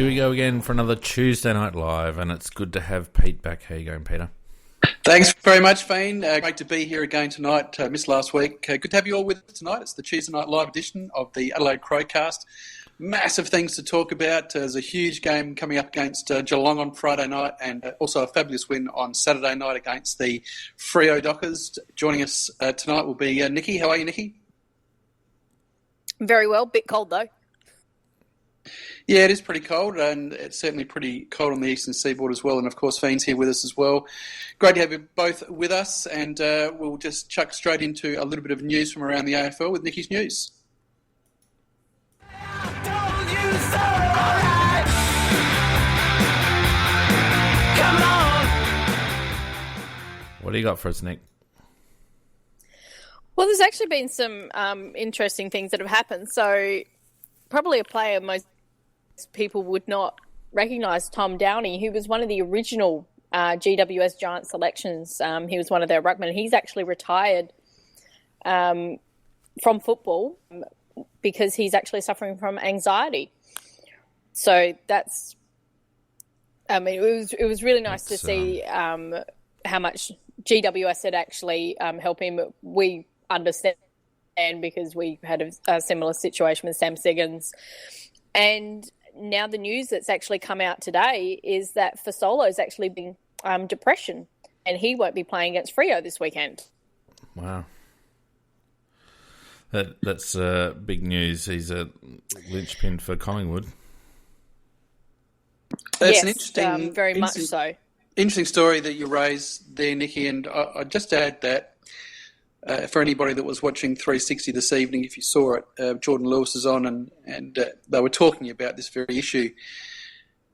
we go again for another Tuesday Night Live, and it's good to have Pete back. How you going, Peter? Thanks very much, Fiend. Great to be here again tonight. Missed last week. Good to have you all with us tonight. It's the Tuesday Night Live edition of the Adelaide Crowcast. Massive things to talk about. There's a huge game coming up against Geelong on Friday night, and also a fabulous win on Saturday night against the Freo Dockers. Joining us tonight will be Nikki. How are you, Nikki? Very well. Bit cold, though. Yeah, it is pretty cold, and it's certainly pretty cold on the eastern seaboard as well. And, of course, Fiend's here with us as well. Great to have you both with us, and we'll just chuck straight into a little bit of news from around the AFL with Nikki's news. What do you got for us, Nick? Well, there's actually been some interesting things that have happened. So probably a player most people would not recognise, Tom Downey, who was one of the original GWS Giant selections. He was one of their ruckmen. He's actually retired from football because he's actually suffering from anxiety. So that's, I mean, it was really nice to see how much GWS had actually helped him. We understand because we had a similar situation with Sam Siggins. And now the news that's actually come out today is that Fasolo's actually been depression, and he won't be playing against Freo this weekend. Wow. That's big news. He's a linchpin for Collingwood. That's yes, an interesting, very much so. Interesting story that you raised there, Nikki, and I'd just add that for anybody that was watching 360 this evening, if you saw it, Jordan Lewis is on and they were talking about this very issue.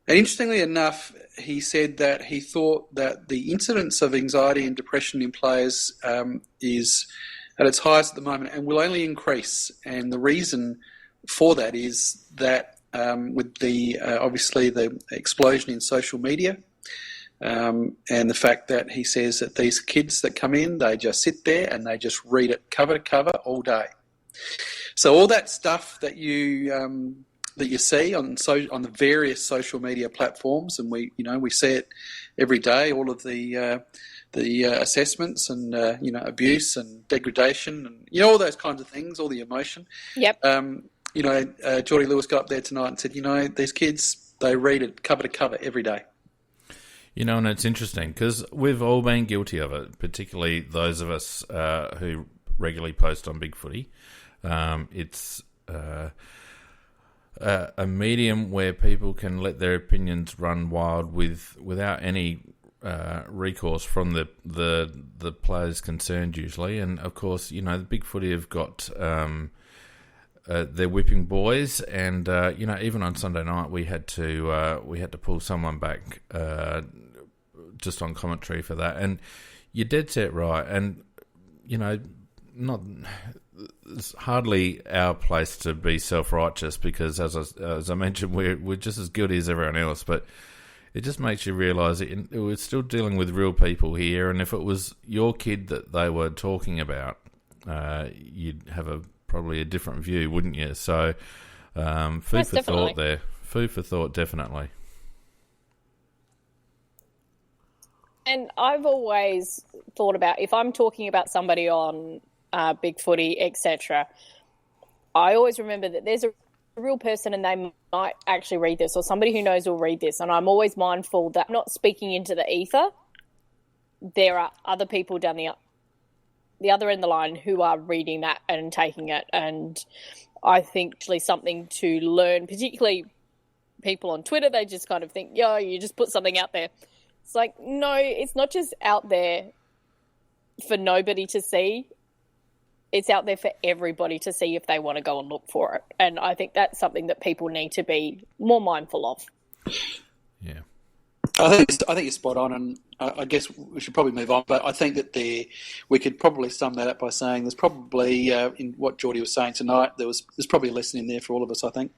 And interestingly enough, he said that he thought that the incidence of anxiety and depression in players is at its highest at the moment and will only increase. And the reason for that is that with the obviously the explosion in social media, and the fact that he says that these kids that come in, they just sit there and they just read it cover to cover all day. So all that stuff that you see on the various social media platforms, and we see it every day. All of the assessments and abuse and degradation and all those kinds of things, all the emotion. Yep. Geordie Lewis got up there tonight and said, these kids, they read it cover to cover every day. And it's interesting because we've all been guilty of it, particularly those of us who regularly post on Big Footy. It's a medium where people can let their opinions run wild without any recourse from the players concerned usually. And, of course, the Big Footy have got they're whipping boys, and even on Sunday night we had to pull someone back just on commentary for that. And you're dead set right, and it's hardly our place to be self-righteous because as I mentioned, we're just as guilty as everyone else, but it just makes you realise we're still dealing with real people here, and if it was your kid that they were talking about, you'd have probably a different view, wouldn't you? So, food for thought there. Food for thought, definitely. And I've always thought about, if I'm talking about somebody on Big Footy, etc., I always remember that there's a real person and they might actually read this, or somebody who knows will read this. And I'm always mindful that I'm not speaking into the ether. There are other people down the other end of the line who are reading that and taking it. And I think actually something to learn, particularly people on Twitter, they just kind of think, you just put something out there. It's like, no, it's not just out there for nobody to see. It's out there for everybody to see if they want to go and look for it. And I think that's something that people need to be more mindful of. Yeah. I think you're spot on, and I guess we should probably move on. But I think that we could probably sum that up by saying there's probably, in what Geordie was saying tonight, there's probably a lesson in there for all of us, I think.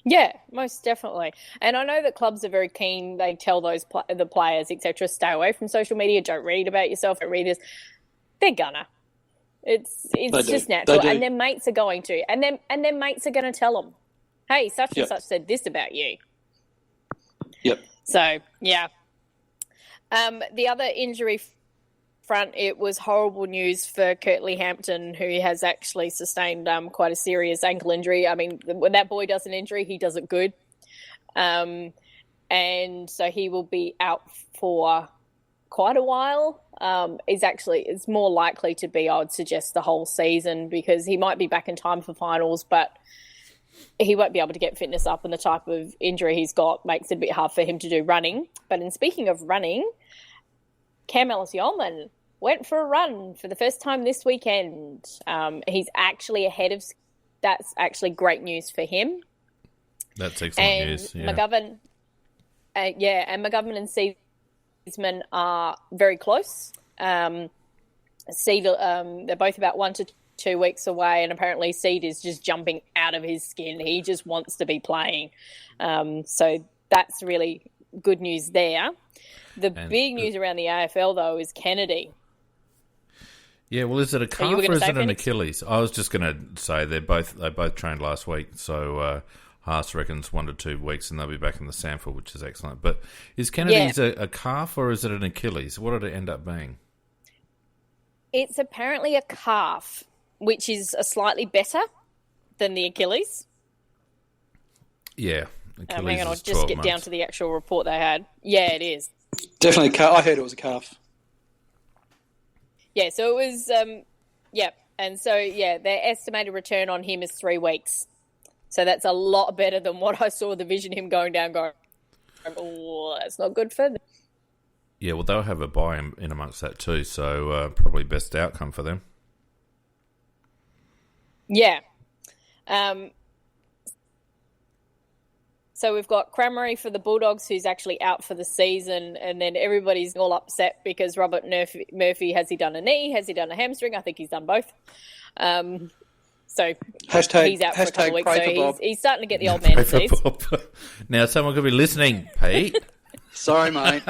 Yeah, most definitely. And I know that clubs are very keen. They tell the players, etc., stay away from social media. Don't read about yourself. Don't read this. They're gonna. It's just natural, and their mates are going to, and their mates are going to tell them. hey, such and Yep. such said this about you. Yep. So, yeah. The other injury front, it was horrible news for Curtly Hampton, who has actually sustained quite a serious ankle injury. I mean, when that boy does an injury, he does it good. And so he will be out for quite a while. It's more likely to be, I would suggest, the whole season, because he might be back in time for finals, but he won't be able to get fitness up, and the type of injury he's got makes it a bit hard for him to do running. But in speaking of running, Cam Ellis-Yolman went for a run for the first time this weekend. He's actually ahead of... That's actually great news for him. That's excellent news. Yeah. McGovern, and McGovern and Seedsman are very close. They're both about 1 to 2 weeks away, and apparently Seed is just jumping out of his skin. He just wants to be playing. So that's really good news there. The big news around the AFL, though, is Kennedy. Yeah, well, is it a calf or is it an Achilles? I was just going to say they both trained last week, so Haas reckons 1 to 2 weeks, and they'll be back in the sample, which is excellent. But is Kennedy's a calf or is it an Achilles? What did it end up being? It's apparently a calf, which is a slightly better than the Achilles. Yeah, Achilles hang on, I'll is just 12 get months. down to the actual report they had. Yeah, it is. Definitely a calf. I heard it was a calf. Yeah, so it was, and so, their estimated return on him is 3 weeks. So that's a lot better than what I saw the vision him going, oh, that's not good for them. Yeah, well, they'll have a buy in amongst that too, so probably best outcome for them. Yeah. So we've got Cramery for the Bulldogs, who's actually out for the season, and then everybody's all upset because Robert Murphy, has he done a knee? Has he done a hamstring? I think he's done both. So he's out for a couple of weeks. So he's starting to get the old man disease. Now, someone could be listening, Pete. Sorry, mate.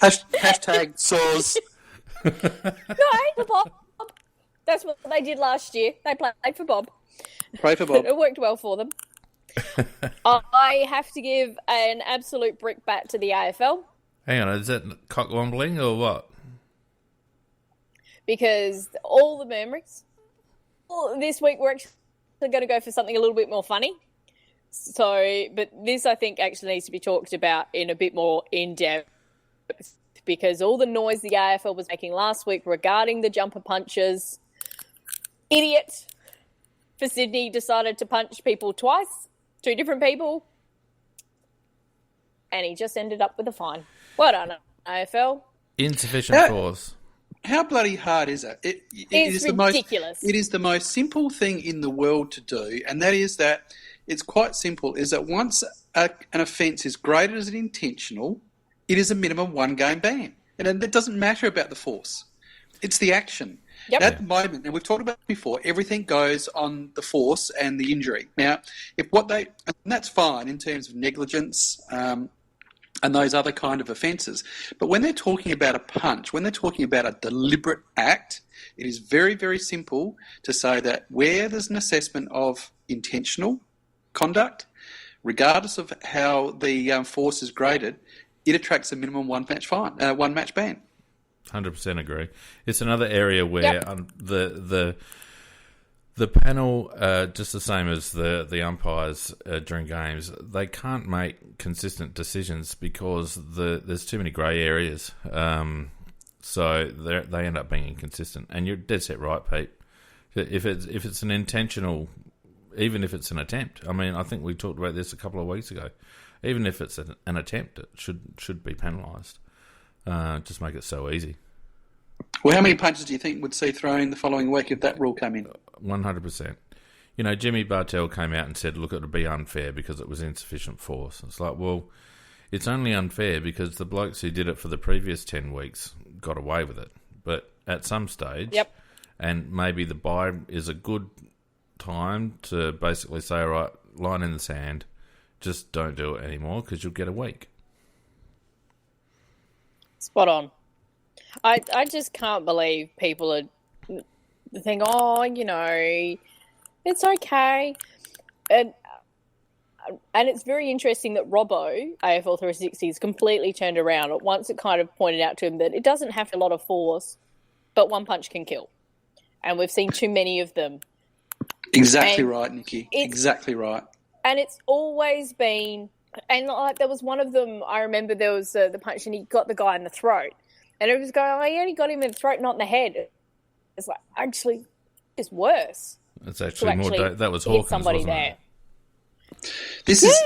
Hashtag sores. No, for Bob. That's what they did last year. They played for Bob. Pray for Bob. It worked well for them. I have to give an absolute brickbat to the AFL. Hang on, is that cock-wombling or what? Because all the memories this week we're actually going to go for something a little bit more funny. So, but this I think actually needs to be talked about in a bit more in-depth, because all the noise the AFL was making last week regarding the jumper punches, idiot for Sydney decided to punch people twice, 2 different people, and he just ended up with a fine. Well done, AFL. Insufficient force. How bloody hard is it? It is ridiculous. It is the most simple thing in the world to do, and that is that it's quite simple, is that once an offence is graded as an intentional, it is a minimum 1-game ban. And it doesn't matter about the force. It's the action. Yep. At the moment, and we've talked about it before, everything goes on the force and the injury. Now, and that's fine in terms of negligence and those other kind of offences. But when they're talking about a punch, when they're talking about a deliberate act, it is very, very simple to say that where there's an assessment of intentional conduct, regardless of how the force is graded, it attracts a minimum 1-match fine, 1-match ban. 100% agree. It's another area where the panel, just the same as the umpires during games, they can't make consistent decisions because there's too many grey areas. So they end up being inconsistent. And you're dead set right, Pete. If it's an intentional, even if it's an attempt, I mean, I think we talked about this a couple of weeks ago. Even if it's an attempt, it should be penalised. Just make it so easy. Well, how many punches do you think would see thrown the following week if that rule came in? 100%. You know, Jimmy Bartell came out and said, look, it would be unfair because it was insufficient force. It's like, well, it's only unfair because the blokes who did it for the previous 10 weeks got away with it. But at some stage, and maybe the bye is a good time to basically say, all right, line in the sand, just don't do it anymore because you'll get a week. Spot on. I just can't believe people are think, oh, you know, it's okay. And it's very interesting that Robbo, AFL 360, has completely turned around. At once it kind of pointed out to him that it doesn't have a lot of force, but one punch can kill. And we've seen too many of them. Exactly right, Nikki. Exactly right. And it's always been... And like there was one of them, I remember there was the punch and he got the guy in the throat. And it was going, oh, he only got him in the throat, not in the head. It's like, actually, it's worse. It's actually more... That was Hawkins, somebody wasn't there. it? This is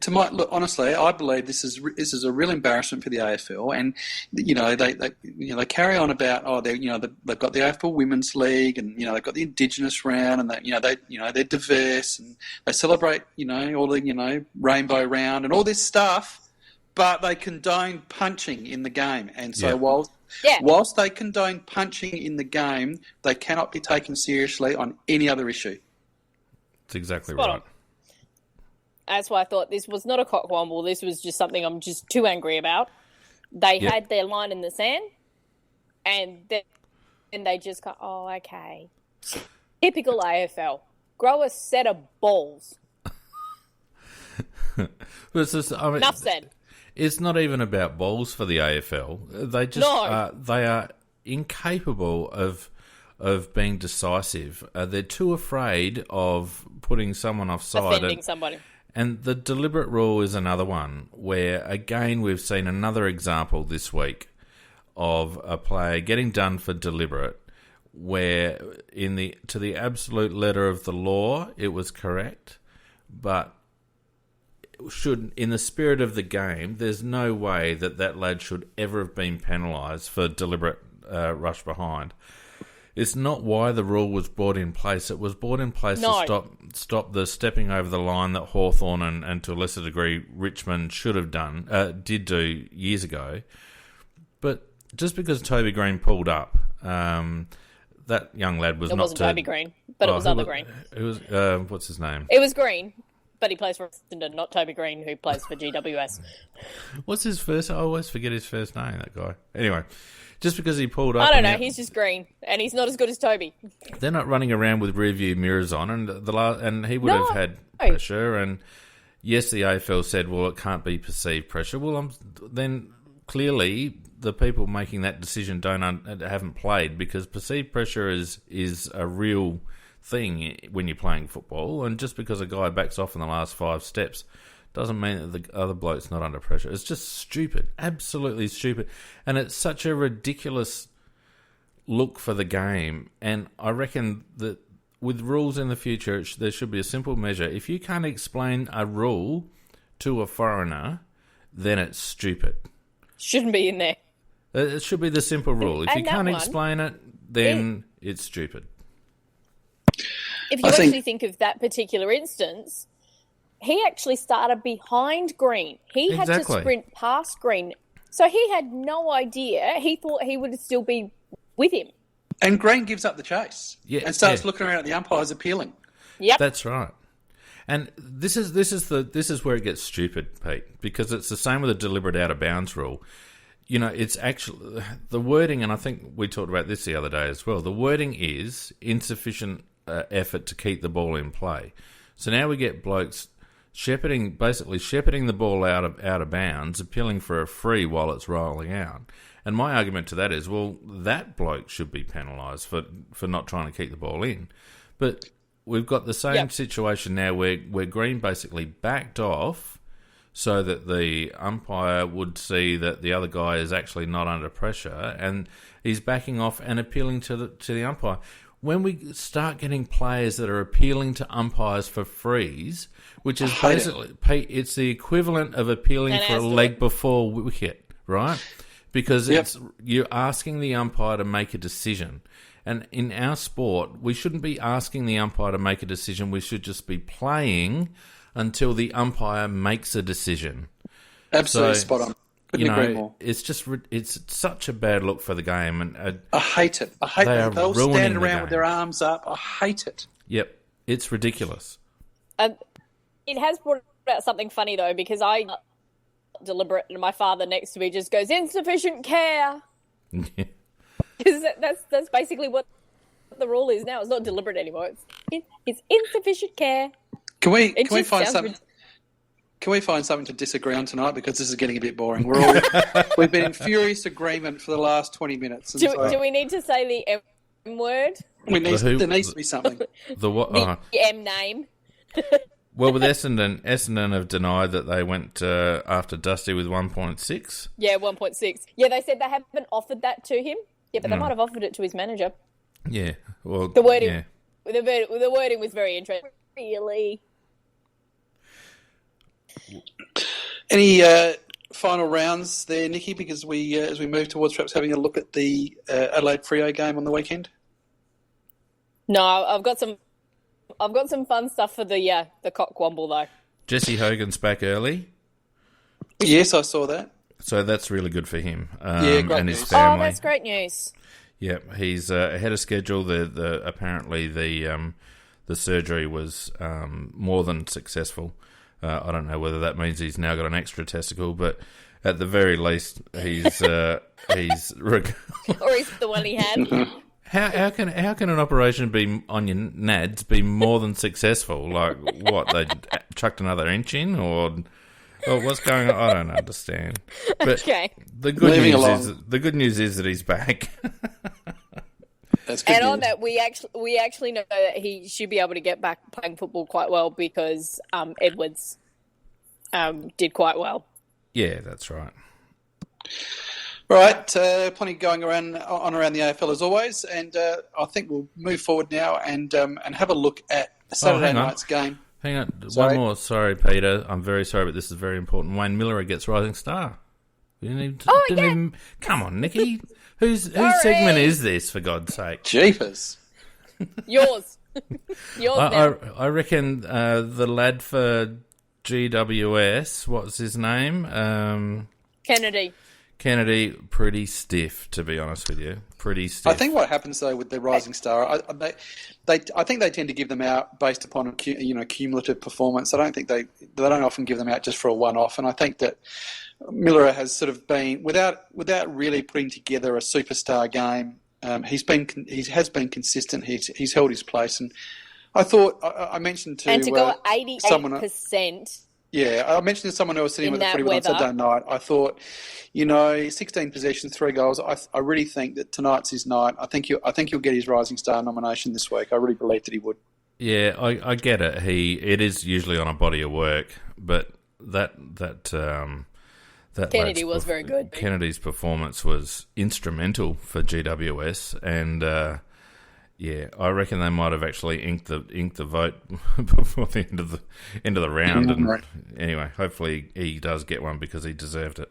look. Honestly, I believe this is a real embarrassment for the AFL, and they carry on about they've got the AFL Women's League, and they've got the Indigenous round, and they're diverse, and they celebrate all the rainbow round and all this stuff, but they condone punching in the game, and so whilst they condone punching in the game, they cannot be taken seriously on any other issue. That's exactly Spot right. on. That's why I thought this was not a cockwomble. This was just something I'm just too angry about. They had their line in the sand, and then they just go, oh, okay. Typical AFL. Grow a set of balls. Enough said. It's not even about balls for the AFL. They just they are incapable of being decisive. They're too afraid of putting someone offside. Offending somebody. And the deliberate rule is another one where, again, we've seen another example this week of a player getting done for deliberate, where to the absolute letter of the law, it was correct, but in the spirit of the game, there's no way that lad should ever have been penalised for deliberate rush behind. It's not why the rule was brought in place. It was brought in place to stop the stepping over the line that Hawthorn and to a lesser degree Richmond did do years ago. But just because Toby Green pulled up, that young lad was not... It wasn't Toby Green, but it was other Green. It was, what's his name? It was Green, but he plays for Essendon, not Toby Green, who plays for GWS. What's his first... I always forget his first name, that guy. Anyway... Just because he pulled up... I don't know, he's just green, and he's not as good as Toby. They're not running around with rear view mirrors on, and he would have had pressure, and yes, the AFL said, well, it can't be perceived pressure. Well, then clearly the people making that decision haven't played, because perceived pressure is a real thing when you're playing football, and just because a guy backs off in the last 5 steps... doesn't mean that the other bloke's not under pressure. It's just stupid, absolutely stupid. And it's such a ridiculous look for the game. And I reckon that with rules in the future, there should be a simple measure. If you can't explain a rule to a foreigner, then it's stupid. Shouldn't be in there. It should be the simple rule. If you can't explain it, then it's stupid. If you actually think of that particular instance... He actually started behind Green. He had to sprint past Green. So he had no idea. He thought he would still be with him. And Green gives up the chase and starts looking around at the umpires appealing. Yep. That's right. And this is where it gets stupid, Pete, because it's the same with the deliberate out of bounds rule. It's actually the wording, and I think we talked about this the other day as well. The wording is insufficient effort to keep the ball in play. So now we get blokes shepherding the ball out of bounds, appealing for a free while it's rolling out. And my argument to that is, well, that bloke should be penalised for not trying to keep the ball in. But we've got the same situation now where Green basically backed off so that the umpire would see that the other guy is actually not under pressure, and he's backing off and appealing to the umpire. When we start getting players that are appealing to umpires for frees, which is basically, it's the equivalent of appealing for a leg before wicket, right? Because you're asking the umpire to make a decision. And in our sport, we shouldn't be asking the umpire to make a decision. We should just be playing until the umpire makes a decision. Absolutely spot on. Couldn't agree more. It's such a bad look for the game, and I hate it. I hate it. They're all standing around with their arms up. I hate it. Yep, it's ridiculous. It has brought out something funny though, because I deliberate, and my father next to me just goes, insufficient care. Because that's basically what the rule is now. It's not deliberate anymore. It's insufficient care. Can we just find sounds something? rid- Can we find something to disagree on tonight, because this is getting a bit boring? We've been in furious agreement for the last 20 minutes. And Do we need to say the M word? there needs to be something. The what? The M name? Well, with Essendon have denied that they went after Dusty with 1.6. Yeah, 1.6. Yeah, they said they haven't offered that to him. Yeah, but they might have offered it to his manager. Yeah, well, The wording, yeah. the wording was very interesting. Really. Any final rounds there, Nikki? Because as we move towards perhaps having a look at the Adelaide Freo game on the weekend. No, I've got some fun stuff for the Cockwomble though. Jesse Hogan's back early, Yes, I saw that. so that's really good for him great and his news. family. Oh, that's great news. Yeah, he's ahead of schedule. Apparently the surgery was more than successful. I don't know whether that means he's now got an extra testicle, but at the very least, he's Or is the one he had. How can an operation be on your nads be more than successful? Like what, they chucked another inch in, or what's going on? I don't understand. But Okay. the good Moving news is that he's back. That's good. And on news. that, we actually know that he should be able to get back playing football quite well because Edwards did quite well. Yeah, that's right. Right, plenty going around the AFL as always, and I think we'll move forward now and have a look at Saturday hang on. night's game. Hang on, Sorry. one more. Sorry, Peter. I'm very sorry, but this is very important. Wayne Miller gets Rising Star. We didn't even, come on, Nikki. Whose segment is this, for God's sake? Jeepers. Yours. Yours now. I reckon the lad for GWS, what's his name? Kennedy, pretty stiff, to be honest with you. Pretty stiff. I think what happens though with the Rising Star, I think they tend to give them out based upon cumulative performance. I don't think they don't often give them out just for a one-off, and I think that Miller has sort of been without really putting together a superstar game. He has been consistent. He's held his place, and I thought I mentioned to And to go 88%. Yeah, I mentioned to someone who was sitting with the footy on Saturday night. I thought, 16 possessions, 3 goals. I really think that tonight's his night. I think he'll get his Rising Star nomination this week. I really believe that he would. Yeah, I get it. It is usually on a body of work, but that Kennedy was very good. Kennedy's performance was instrumental for GWS, and I reckon they might have actually inked the vote before the end of the round. And right. Anyway, hopefully he does get one because he deserved it.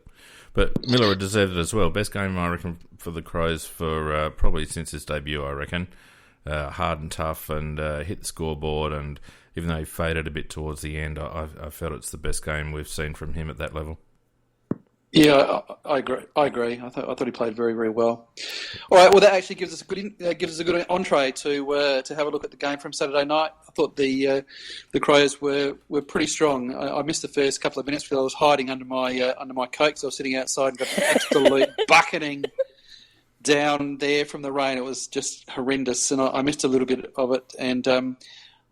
But Miller deserved it as well. Best game, I reckon, for the Crows for probably since his debut, I reckon. Hard and tough, and hit the scoreboard. And even though he faded a bit towards the end, I felt it's the best game we've seen from him at that level. Yeah, I agree. I thought he played very, very well. All right. Well, that actually gives us a good entree to have a look at the game from Saturday night. I thought the Crows were pretty strong. I missed the first couple of minutes because I was hiding under my coat, so I was sitting outside and got an absolute bucketing down there from the rain. It was just horrendous, and I missed a little bit of it. And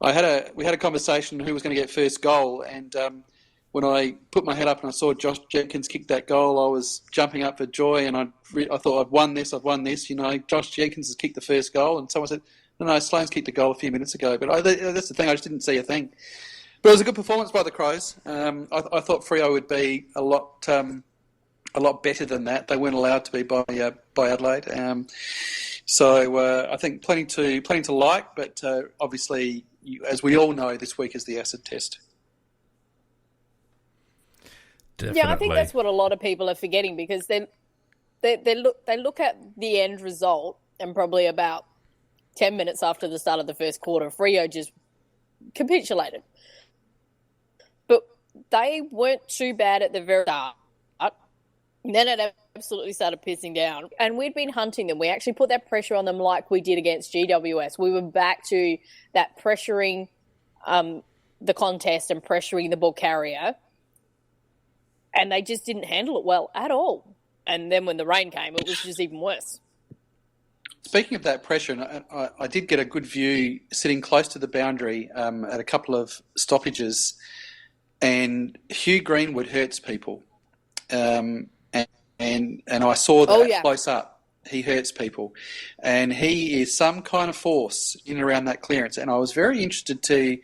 we had a conversation who was going to get first goal, and when I put my head up and I saw Josh Jenkins kick that goal, I was jumping up for joy, and I thought I'd won this. Josh Jenkins has kicked the first goal, and someone said, no, Sloane's kicked the goal a few minutes ago. But that's the thing, I just didn't see a thing. But it was a good performance by the Crows. I thought Freo would be a lot better than that. They weren't allowed to be by Adelaide. So I think plenty to like, but obviously, as we all know, this week is the acid test. Definitely. Yeah, I think that's what a lot of people are forgetting, because they look at the end result, and probably about 10 minutes after the start of the first quarter, Freo just capitulated. But they weren't too bad at the very start. Then it absolutely started pissing down. And we'd been hunting them. We actually put that pressure on them like we did against GWS. We were back to that pressuring the contest and pressuring the ball carrier. And they just didn't handle it well at all. And then when the rain came, it was just even worse. speaking of that pressure, and I did get a good view sitting close to the boundary at a couple of stoppages, and Hugh Greenwood hurts people, and I saw that close up. He hurts people, and he is some kind of force in and around that clearance. And I was very interested to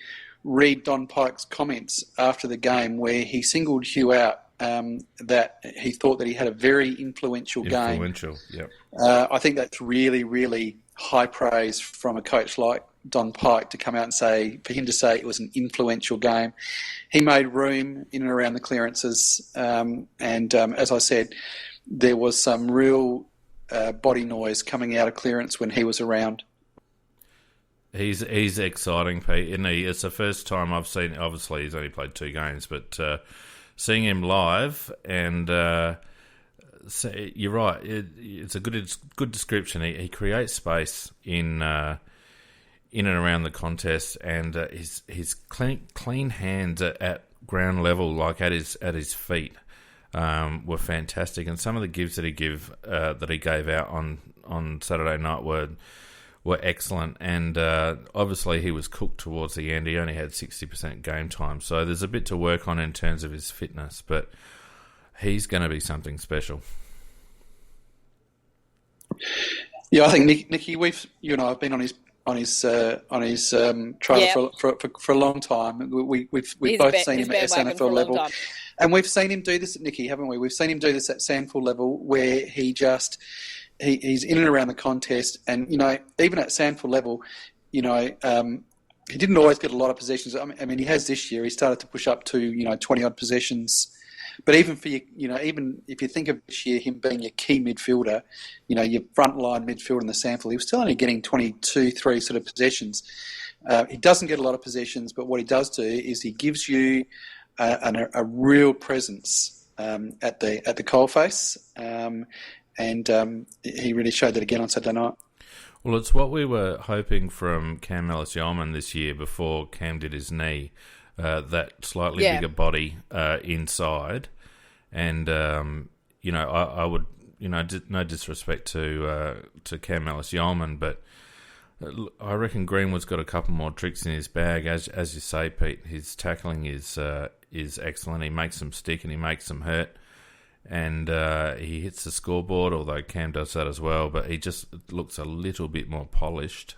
read Don Pyke's comments after the game, where he singled Hugh out. That he thought that he had a very influential game. Influential, yep. I think that's really, really high praise from a coach like Don Pyke to come out and for him to say it was an influential game. He made room in and around the clearances, and as I said, there was some real body noise coming out of clearance when he was around. He's exciting, Pete, isn't he? It's the first time I've seen. Obviously, he's only played 2 games, but seeing him live, and you're right. It's a good description. He creates space in and around the contest, and his clean hands at ground level, like at his feet, were fantastic. And some of the gives that he gave out on Saturday night were excellent, and obviously he was cooked towards the end. He only had 60% game time, so there's a bit to work on in terms of his fitness, but he's going to be something special. Yeah, I think Nicky, you and I have been on his trailer for a long time. We've both seen him at SNFL level, and we've seen him do this at Nicky, haven't we? We've seen him do this at SANFL level, where he's in and around the contest, and even at SANFL level, he didn't always get a lot of possessions. I mean, he has this year. He started to push up to 20 odd possessions. But even for even if you think of this year, him being your key midfielder, your frontline midfielder in the SANFL, he was still only getting 22, 3 sort of possessions. He doesn't get a lot of possessions, but what he does do is he gives you a real presence at the coalface, and he really showed that again on Saturday night. Well, it's what we were hoping from Cam Ellis-Yolmen this year before Cam did his knee. That slightly bigger body inside, and I would no disrespect to Cam Ellis-Yolmen, but I reckon Greenwood's got a couple more tricks in his bag. As you say, Pete, his tackling is excellent. He makes them stick and he makes them hurt, and he hits the scoreboard. Although Cam does that as well, but he just looks a little bit more polished.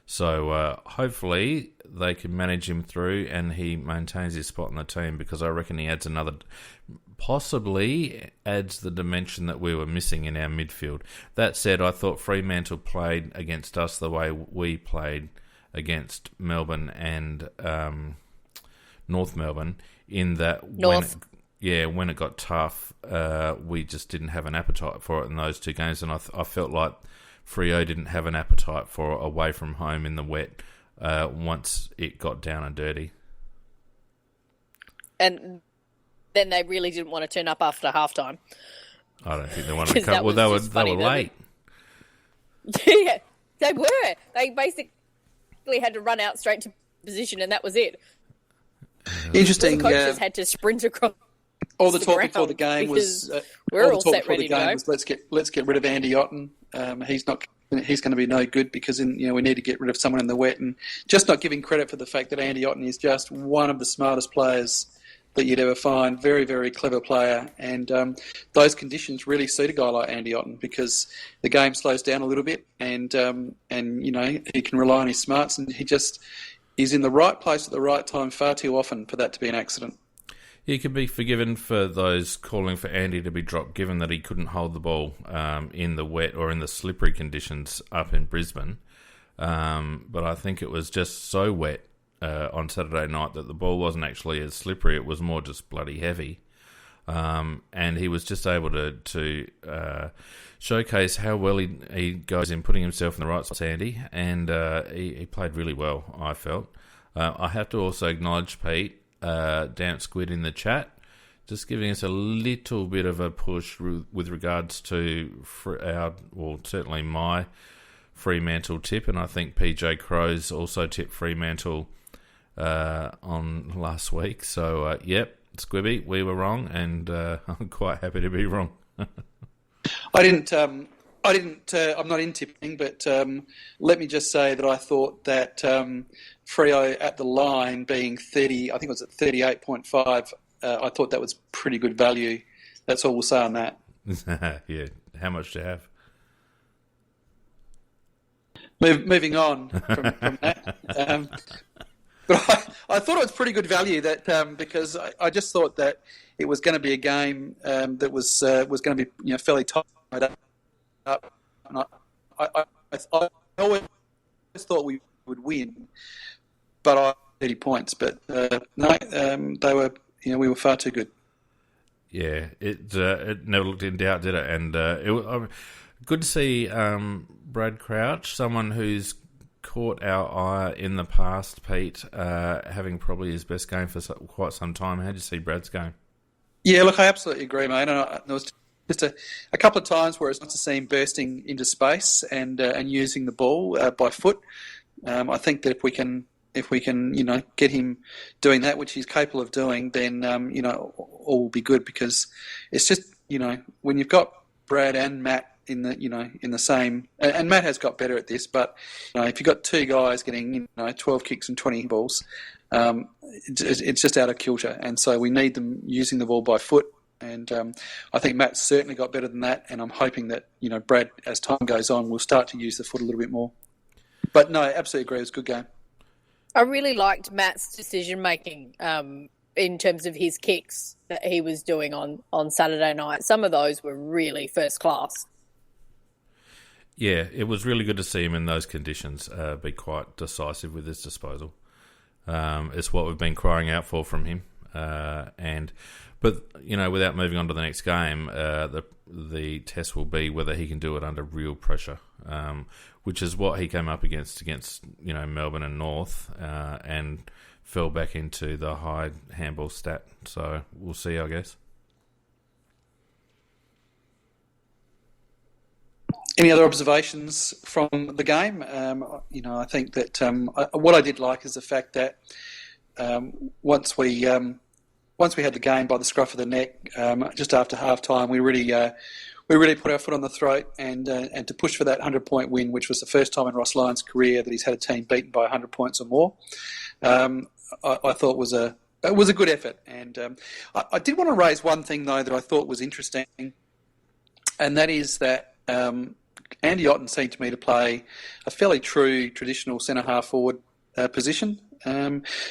So hopefully they can manage him through and he maintains his spot in the team, because I reckon he possibly adds the dimension that we were missing in our midfield. That said, I thought Fremantle played against us the way we played against Melbourne and North Melbourne, in that when it got tough, we just didn't have an appetite for it in those 2 games, and I felt like Freo didn't have an appetite for away from home in the wet once it got down and dirty. And then they really didn't want to turn up after halftime. I don't think they wanted to come. Well, they were late. Yeah, they were. They basically had to run out straight to position, and that was it. Interesting. The coaches had to sprint across. All the talk before the game was let's get rid of Andy Otten. He's going to be no good, because we need to get rid of someone in the wet, and just not giving credit for the fact that Andy Otten is just one of the smartest players that you'd ever find. Very, very clever player, and those conditions really suit a guy like Andy Otten, because the game slows down a little bit, and he can rely on his smarts, and he just is in the right place at the right time far too often for that to be an accident. He could be forgiven for those calling for Andy to be dropped, given that he couldn't hold the ball in the wet or in the slippery conditions up in Brisbane. But I think it was just so wet on Saturday night that the ball wasn't actually as slippery. It was more just bloody heavy. And he was just able to showcase how well he goes in putting himself in the right spot, Andy, and he played really well, I felt. I have to also acknowledge, Pete, Damp Squid in the chat, just giving us a little bit of a push with regards to certainly my Fremantle tip, and I think PJ Crow's also tipped Fremantle on last week. So, yep, Squibby, we were wrong, and I'm quite happy to be wrong. I I didn't. I'm not in tipping, but let me just say that I thought that Freo at the line being 30, I think it was at 38.5. I thought that was pretty good value. That's all we'll say on that. Yeah. How much do you have? Moving on from that. But I thought it was pretty good value that because I just thought that it was going to be a game that was going to be fairly tight up. And I always thought we would win, but I 30 points. But no, they were we were far too good. Yeah, it never looked in doubt, did it? And it was good to see Brad Crouch, someone who's caught our eye in the past, Pete, having probably his best game for quite some time. How did you see Brad's game? Yeah, look, I absolutely agree, mate. And there was just a couple of times where it's nice to see him bursting into space and using the ball by foot. I think that if we can get him doing that, which he's capable of doing, then all will be good, because it's just when you've got Brad and Matt in the same, and Matt has got better at this, but if you've got two guys getting 12 kicks and 20 balls, it's just out of kilter, and so we need them using the ball by foot. And I think Matt's certainly got better than that, and I'm hoping that Brad, as time goes on, will start to use the foot a little bit more. But no, absolutely agree, it was a good game. I really liked Matt's decision making in terms of his kicks that he was doing on Saturday night. Some of those were really first class. Yeah, it was really good to see him in those conditions be quite decisive with his disposal. It's what we've been crying out for from him. But without moving on to the next game, the test will be whether he can do it under real pressure, which is what he came up against Melbourne and North, and fell back into the high handball stat. So we'll see, I guess. Any other observations from the game? I think that what I did like is the fact that once we had the game by the scruff of the neck, just after half time, we really put our foot on the throat and to push for that 100-point win, which was the first time in Ross Lyon's career that he's had a team beaten by 100 points or more. I thought it was a good effort, and I did want to raise one thing though that I thought was interesting, and that is that Andy Otten seemed to me to play a fairly true traditional centre half forward position.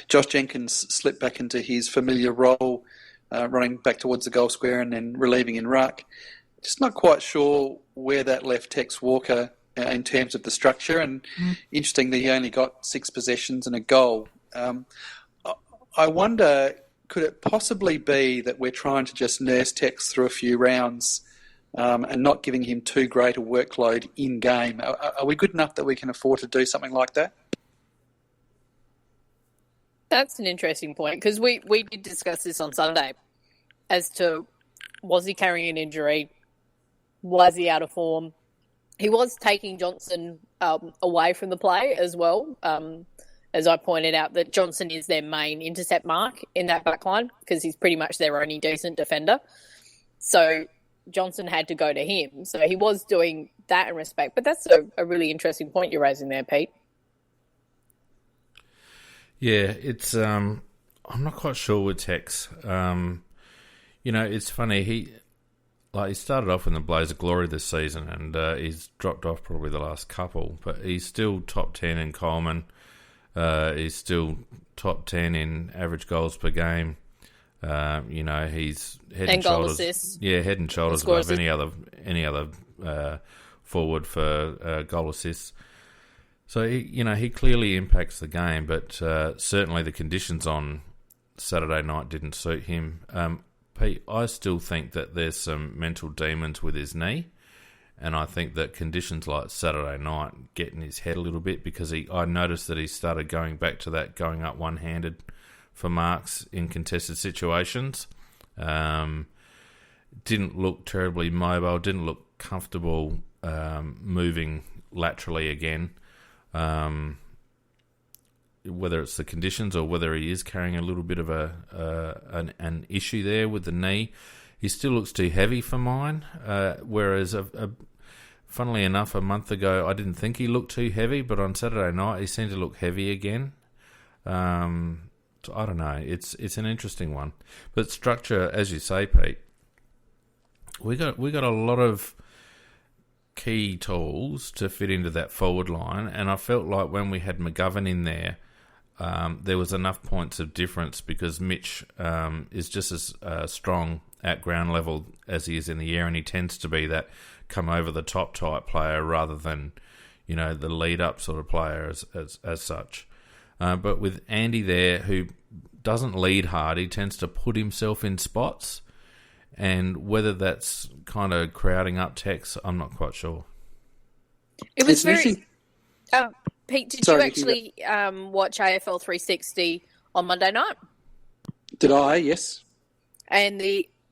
Josh Jenkins slipped back into his familiar role, running back towards the goal square and then relieving in ruck. Just not quite sure where that left Tex Walker in terms of the structure, and interesting that he only got 6 possessions and a goal. I wonder, could it possibly be that we're trying to just nurse Tex through a few rounds and not giving him too great a workload in game? Are we good enough that we can afford to do something like that? That's an interesting point, because we did discuss this on Sunday as to, was he carrying an injury? Was he out of form? He was taking Johnson away from the play as well. As I pointed out, that Johnson is their main intercept mark in that back line, because he's pretty much their only decent defender. So Johnson had to go to him. So he was doing that in respect. But that's a really interesting point you're raising there, Pete. Yeah, it's I'm not quite sure with Tex. It's funny, he started off in the blaze of glory this season, and he's dropped off probably the last couple, but he's still top 10 in Coleman. He's still top 10 in average goals per game. He's head and shoulders, assists. Yeah, head and shoulders above any other forward for goal assists. So he clearly impacts the game, but certainly the conditions on Saturday night didn't suit him. Pete, I still think that there's some mental demons with his knee, and I think that conditions like Saturday night get in his head a little bit, because I noticed that he started going back to that going up one-handed for marks in contested situations. Didn't look terribly mobile, didn't look comfortable moving laterally again. Whether it's the conditions or whether he is carrying a little bit of an issue there with the knee, he still looks too heavy for mine. Whereas funnily enough, a month ago, I didn't think he looked too heavy, but on Saturday night, he seemed to look heavy again. So I don't know. It's an interesting one. But structure, as you say, Pete, we got a lot of key tools to fit into that forward line, and I felt like when we had McGovern in there, there was enough points of difference because Mitch is just as strong at ground level as he is in the air, and he tends to be that come over the top type player rather than, the lead up sort of player as such. But with Andy there, who doesn't lead hard, he tends to put himself in spots, and whether that's kind of crowding up Tex, I'm not quite sure. It was very... Pete, did you actually watch AFL 360 on Monday night? Did I? Yes. And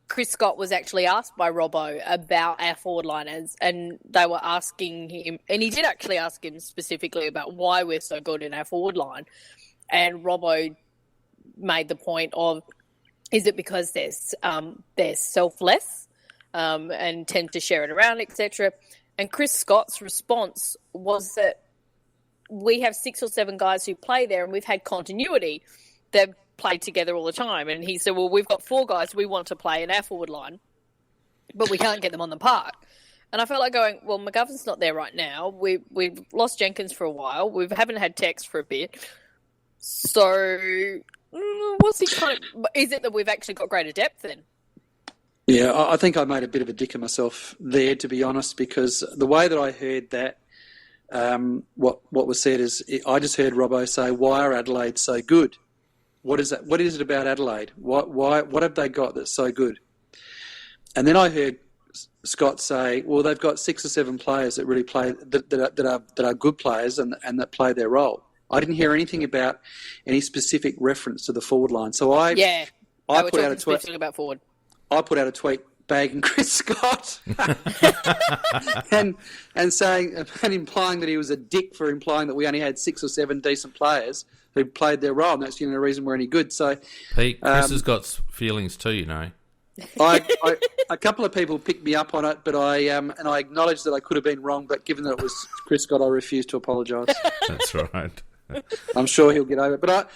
Chris Scott was actually asked by Robbo about our forward liners, and they were asking him, and he did actually ask him specifically about why we're so good in our forward line. And Robbo made the point of, is it because they're selfless and tend to share it around, etc. And Chris Scott's response was that we have 6 or 7 guys who play there, and we've had continuity. They've played together all the time. And he said, well, we've got 4 guys we want to play in our forward line, but we can't get them on the park. And I felt like going, well, McGovern's not there right now. We've lost Jenkins for a while. We haven't had Tex for a bit. So what's he kind of... Is it that we've actually got greater depth then? Yeah, I think I made a bit of a dick of myself there, to be honest, because the way that I heard that, what was said is, I just heard Robbo say, "Why are Adelaide so good? What is that? What is it about Adelaide? What have they got that's so good?" And then I heard Scott say, "Well, they've got 6 or 7 players that really play that are good players and that play their role." I didn't hear anything about any specific reference to the forward line. So I put out a tweet about forward. I put out a tweet bagging Chris Scott and saying and implying that he was a dick for implying that we only had 6 or 7 decent players who played their role, and that's the reason we're any good. So, Pete, Chris has got feelings too, a couple of people picked me up on it, but I acknowledge that I could have been wrong. But given that it was Chris Scott, I refuse to apologise. That's right. I'm sure he'll get over it. But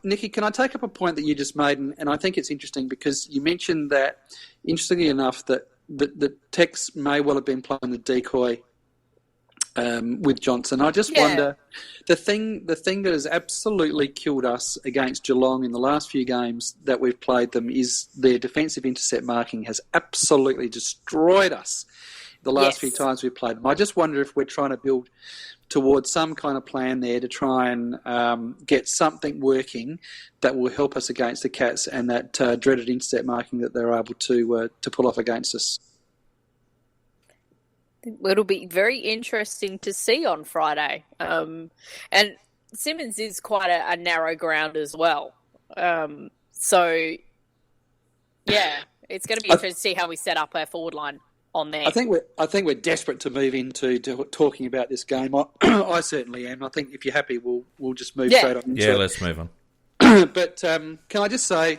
Nicky, can I take up a point that you just made? And I think it's interesting because you mentioned that, interestingly enough, that Tex may well have been playing the decoy with Johnson. I just wonder, the thing that has absolutely killed us against Geelong in the last few games that we've played them is their defensive intercept marking has absolutely destroyed us the last few times we've played them. I just wonder if we're trying to build towards some kind of plan there to try and get something working that will help us against the Cats and that dreaded intercept marking that they're able to pull off against us. It'll be very interesting to see on Friday. And Simmons is quite a narrow ground as well. So, yeah, it's going to be interesting to see how we set up our forward line on there. I think we're desperate to move into talking about this game. I certainly am. I think if you're happy, we'll just move straight on. Yeah, let's move on. But can I just say,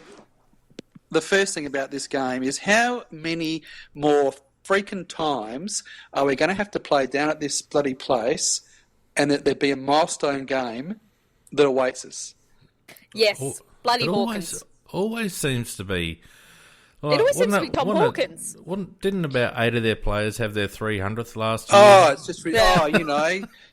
the first thing about this game is how many more freaking times are we going to have to play down at this bloody place and that there'd be a milestone game that awaits us? Yes, bloody Hawkins. Always seems to be... It always seems to be Tom Hawkins. Didn't about 8 of their players have their 300th last year? Oh, it's just...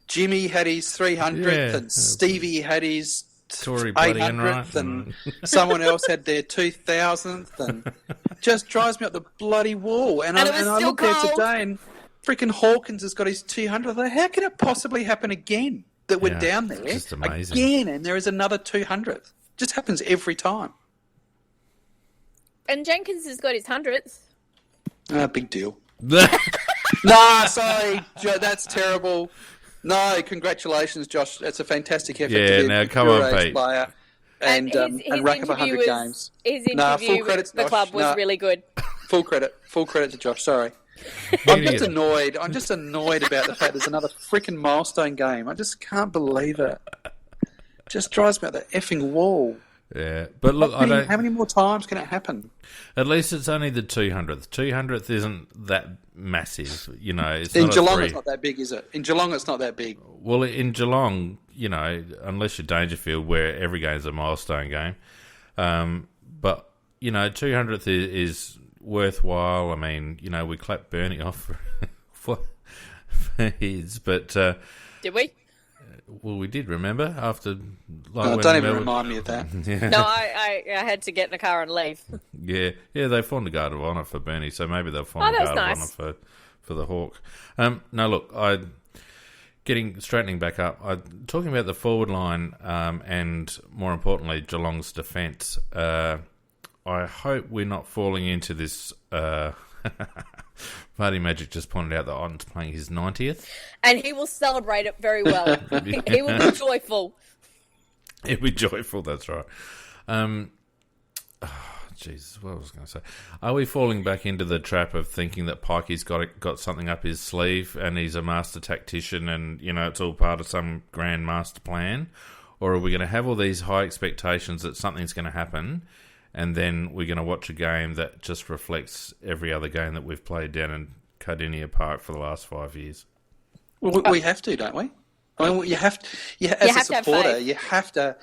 Jimmy had his 300th and Stevie had his Tory 800th and someone else had their 2000th and just drives me up the bloody wall. And I look there today and freaking Hawkins has got his 200th. How can it possibly happen again that we're down there just amazing. Again and there is another 200th? Just happens every time. And Jenkins has got his 100th. Big deal. No, sorry, that's terrible. No, congratulations, Josh. That's a fantastic effort to be a come on, Pete. player and rack up 100 games. His interview with the club was really good. Full credit to Josh. Sorry. I'm just annoyed about the fact there's another freaking milestone game. I just can't believe it. Just drives me up the effing wall. Yeah, but look, I don't. How many more times can it happen? At least it's only the 200th. 200th isn't that massive, you know. It's In not Geelong, it's not that big, is it? In Geelong, it's not that big. Well, in Geelong, you know, unless you're Dangerfield, where every game's a milestone game. But you know, 200th is worthwhile. I mean, you know, we clapped Bernie off for his, but Did we? Well, we did, remember? After, Don't even remind me of that. Yeah. No, I had to get in the car and leave. Yeah, they formed a guard of honour for Bernie, so maybe they'll form a guard of honour for the Hawk. No, look, straightening back up, talking about the forward line and, more importantly, Geelong's defence, I hope we're not falling into this... Marty Magic just pointed out that Otten's playing his 90th. And he will celebrate it very well. He will be joyful. He'll be joyful, that's right. Jesus, what was I going to say? Are we falling back into the trap of thinking that Pikey's got something up his sleeve and he's a master tactician and, you know, it's all part of some grand master plan? Or are we going to have all these high expectations that something's going to happen and then we're going to watch a game that just reflects every other game that we've played down in Cardinia Park for the last 5 years? Well, we have to, don't we? I mean, as a supporter, you have to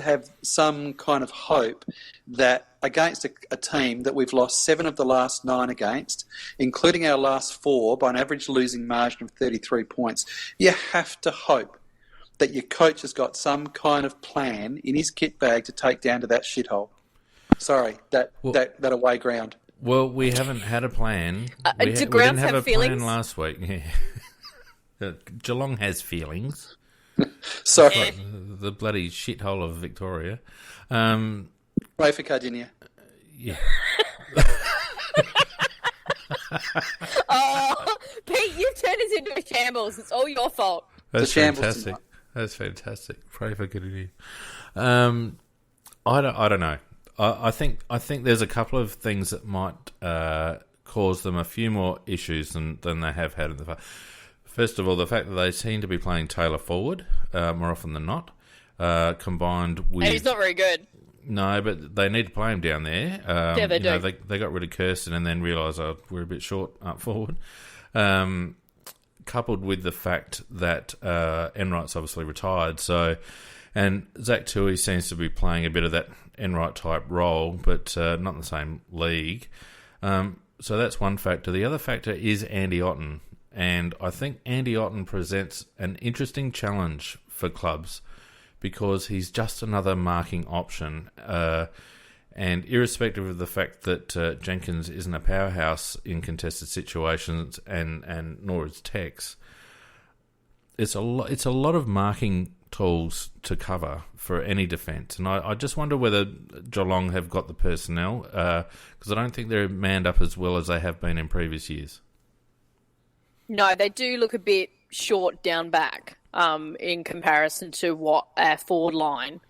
have some kind of hope that against a team that we've lost 7 of the last 9 against, including our last 4 by an average losing margin of 33 points, you have to hope that your coach has got some kind of plan in his kit bag to take down to that shithole. Sorry, that away ground. Well, we haven't had a plan. Do we didn't grounds have a feelings? plan last week. Yeah. Geelong has feelings. Sorry. The bloody shithole of Victoria. Pray for Cardinia. Yeah. Oh, Pete, you've turned us into a shambles. It's all your fault. That's shambles fantastic. tonight. That's fantastic. Pray for Cardinia. I don't know. I think there's a couple of things that might cause them a few more issues than they have had in the past. First of all, the fact that they seem to be playing Taylor forward more often than not, combined with... And he's not very good. No, but they need to play him down there. Yeah, they do. They got rid of Kirsten and then realised we're a bit short up forward. Coupled with the fact that Enright's obviously retired, and Zach Tui seems to be playing a bit of that Enright type role, but not in the same league. So that's one factor. The other factor is Andy Otten, and I think Andy Otten presents an interesting challenge for clubs because he's just another marking option. And irrespective of the fact that Jenkins isn't a powerhouse in contested situations, and nor is Tex, it's a lot of marking tools to cover for any defence. And I just wonder whether Geelong have got the personnel, because I don't think they're manned up as well as they have been in previous years. No, they do look a bit short down back in comparison to what our forward line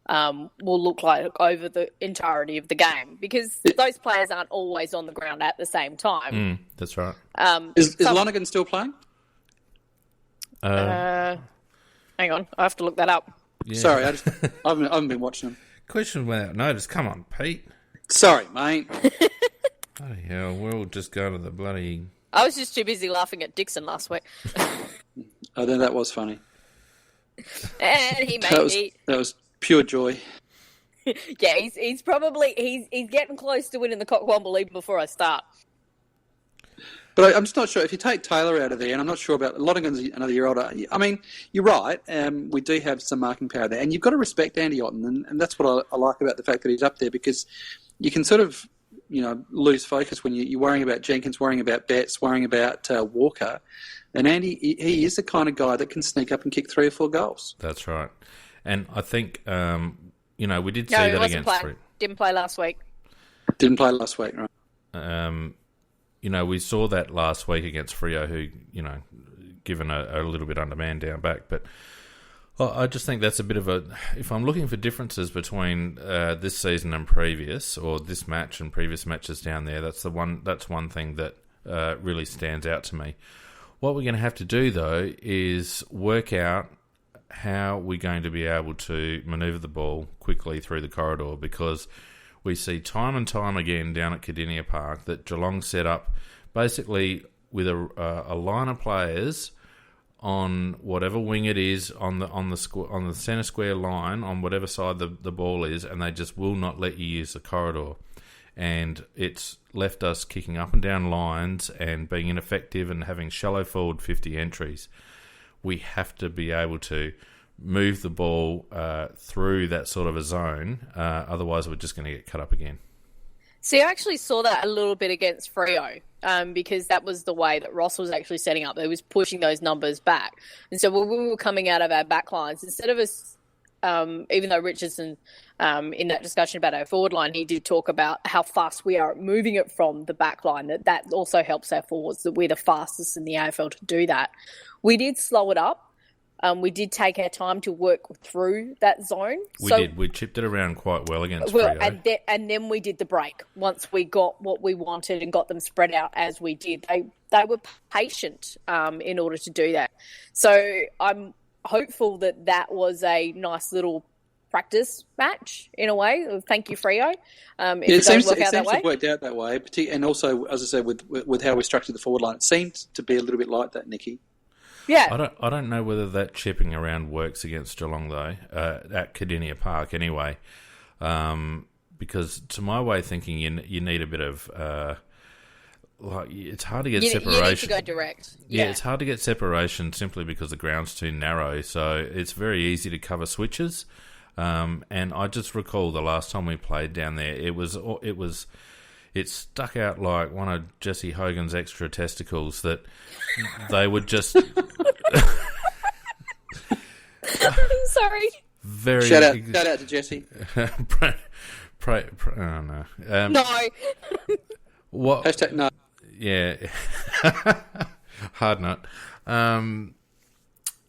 will look like over the entirety of the game, because those players aren't always on the ground at the same time. That's right. Is Lonergan still playing? Hang on, I have to look that up. Yeah. Sorry, I haven't been watching him. Question without notice. Come on, Pete. Sorry, mate. Bloody hell, we're all just going to the bloody... I was just too busy laughing at Dixon last week. Oh, then that was funny. And he made me... That was pure joy. Yeah, he's probably... He's getting close to winning the Cockwomble even before I start. But I'm just not sure. If you take Taylor out of there, and I'm not sure about... Lonergan's another year older. I mean, you're right. We do have some marking power there. And you've got to respect Andy Otten, and that's what I like about the fact that he's up there, because you can sort of, lose focus when you're worrying about Jenkins, worrying about Betts, worrying about Walker. And Andy, he is the kind of guy that can sneak up and kick 3 or 4 goals. That's right. And I think, we did see that against Freo. Didn't play last week. Didn't play last week, right? We saw that last week against Freo, who, given a little bit undermanned down back. But I just think that's a bit of a... If I'm looking for differences between this season and previous, or this match and previous matches down there, that's one thing that really stands out to me. What we're going to have to do, though, is work out how we're going to be able to manoeuvre the ball quickly through the corridor, because we see time and time again down at Cardinia Park that Geelong set up basically with a line of players on whatever wing it is on the centre square line on whatever side the ball is, and they just will not let you use the corridor. And it's left us kicking up and down lines and being ineffective and having shallow forward 50 entries. We have to be able to move the ball through that sort of a zone, otherwise we're just going to get cut up again. See, I actually saw that a little bit against Freo, because that was the way that Ross was actually setting up. It was pushing those numbers back. And so when we were coming out of our back lines, instead of us, even though Richardson, in that discussion about our forward line, he did talk about how fast we are at moving it from the back line, that also helps our forwards, that we're the fastest in the AFL to do that. We did slow it up. We did take our time to work through that zone. We did. We chipped it around quite well against Freo. And then we did the break. Once we got what we wanted and got them spread out as we did, they were patient in order to do that. So I'm hopeful that was a nice little practice match in a way. Thank you, Freo. It seems to have worked out that way. And also, as I said, with how we structured the forward line, it seemed to be a little bit like that, Nikki. Yeah, I don't know whether that chipping around works against Geelong though, at Cardinia Park anyway, because to my way of thinking, you need a bit of it's hard to get separation. You need to go direct. Yeah, it's hard to get separation simply because the ground's too narrow. So it's very easy to cover switches. And I just recall the last time we played down there, it stuck out like one of Jesse Hogan's extra testicles that they would just... Sorry. Very shout out to Jesse. Oh, no. No. What? Hashtag no. Yeah. Hard nut.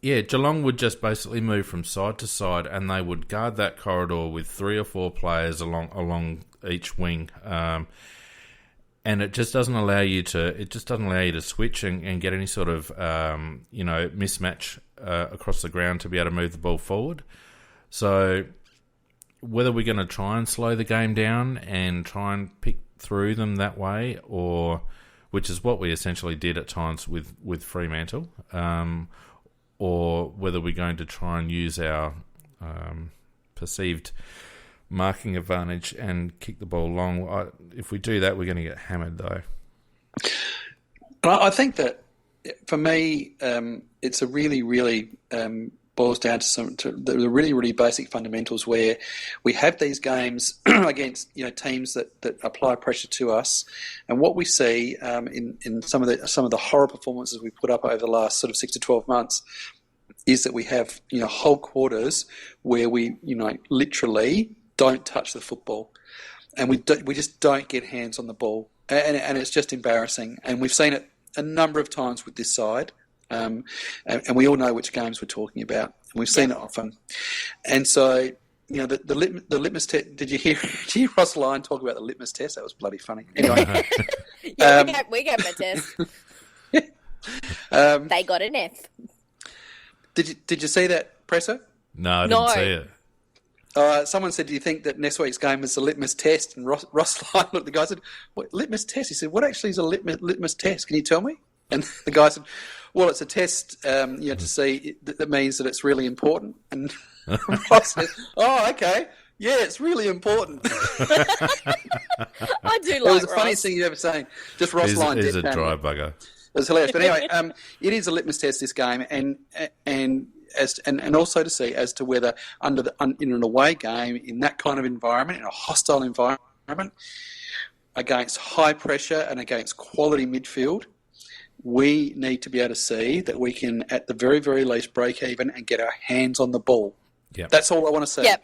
Yeah, Geelong would just basically move from side to side, and they would guard that corridor with 3 or 4 players along each wing. And it just doesn't allow you to switch and get any sort of mismatch across the ground to be able to move the ball forward. So whether we're going to try and slow the game down and try and pick through them that way, or which is what we essentially did at times with Fremantle, or whether we're going to try and use our perceived marking advantage and kick the ball long. If we do that, we're going to get hammered, though. I think that, for me, it's a really, really boils down to the really, really basic fundamentals where we have these games against teams that apply pressure to us, and what we see in some of the horror performances we put up over the last sort of 6 to 12 months is that we have whole quarters where we literally don't touch the football, and we just don't get hands on the ball, and it's just embarrassing. And we've seen it a number of times with this side, and we all know which games we're talking about, and we've seen it often. And so the litmus test. Did you hear Ross Lyon talk about the litmus test? That was bloody funny. Anyway, we gave them a test. They got an F. Did you see that, Presser? No, I didn't see it. Someone said, do you think that next week's game is a litmus test? And Ross Lyon looked at the guy and said, what, litmus test? He said, what actually is a litmus test? Can you tell me? And the guy said, well, it's a test to see that means that it's really important. And Ross said, oh, okay. Yeah, it's really important. I do like It was the Ross. funniest thing you ever seen. Just Ross Lyon. He's a dry bugger. It was hilarious. But anyway, it is a litmus test, this game, and also to see as to whether in an away game, in that kind of environment, in a hostile environment, against high pressure and against quality midfield, we need to be able to see that we can, at the very, very least, break even and get our hands on the ball. Yep. That's all I want to see. Yep.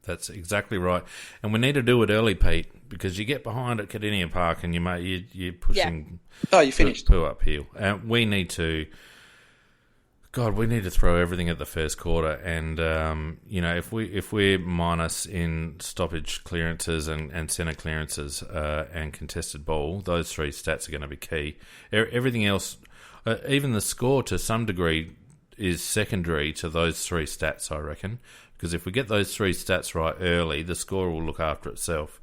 That's exactly right. And we need to do it early, Pete, because you get behind at Cardinia Park and you're pushing you finished. poo uphill. And we need to throw everything at the first quarter. And, if we're minus in stoppage clearances and centre clearances and contested ball, those 3 stats are going to be key. Everything else, even the score to some degree, is secondary to those three stats, I reckon. Because if we get those three stats right early, the score will look after itself.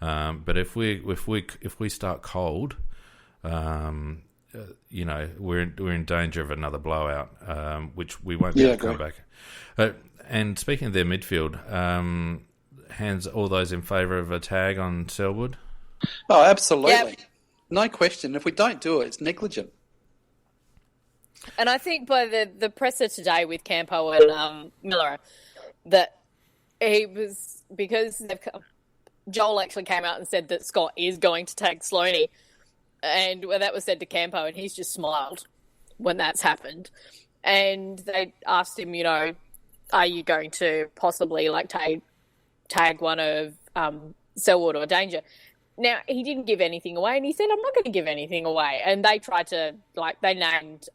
But if we start cold, we're in danger of another blowout, which we won't be able to come back. And speaking of their midfield, hands all those in favour of a tag on Selwood? Oh, absolutely. Yep. No question. If we don't do it, it's negligent. And I think by the presser today with Campo and Miller, that he was, because Joel actually came out and said that Scott is going to take Sloaney, and when that was said to Campo, and he's just smiled when that's happened. And they asked him, are you going to possibly tag one of Selwood or Danger? Now, he didn't give anything away, and he said, I'm not going to give anything away. And they tried to, they named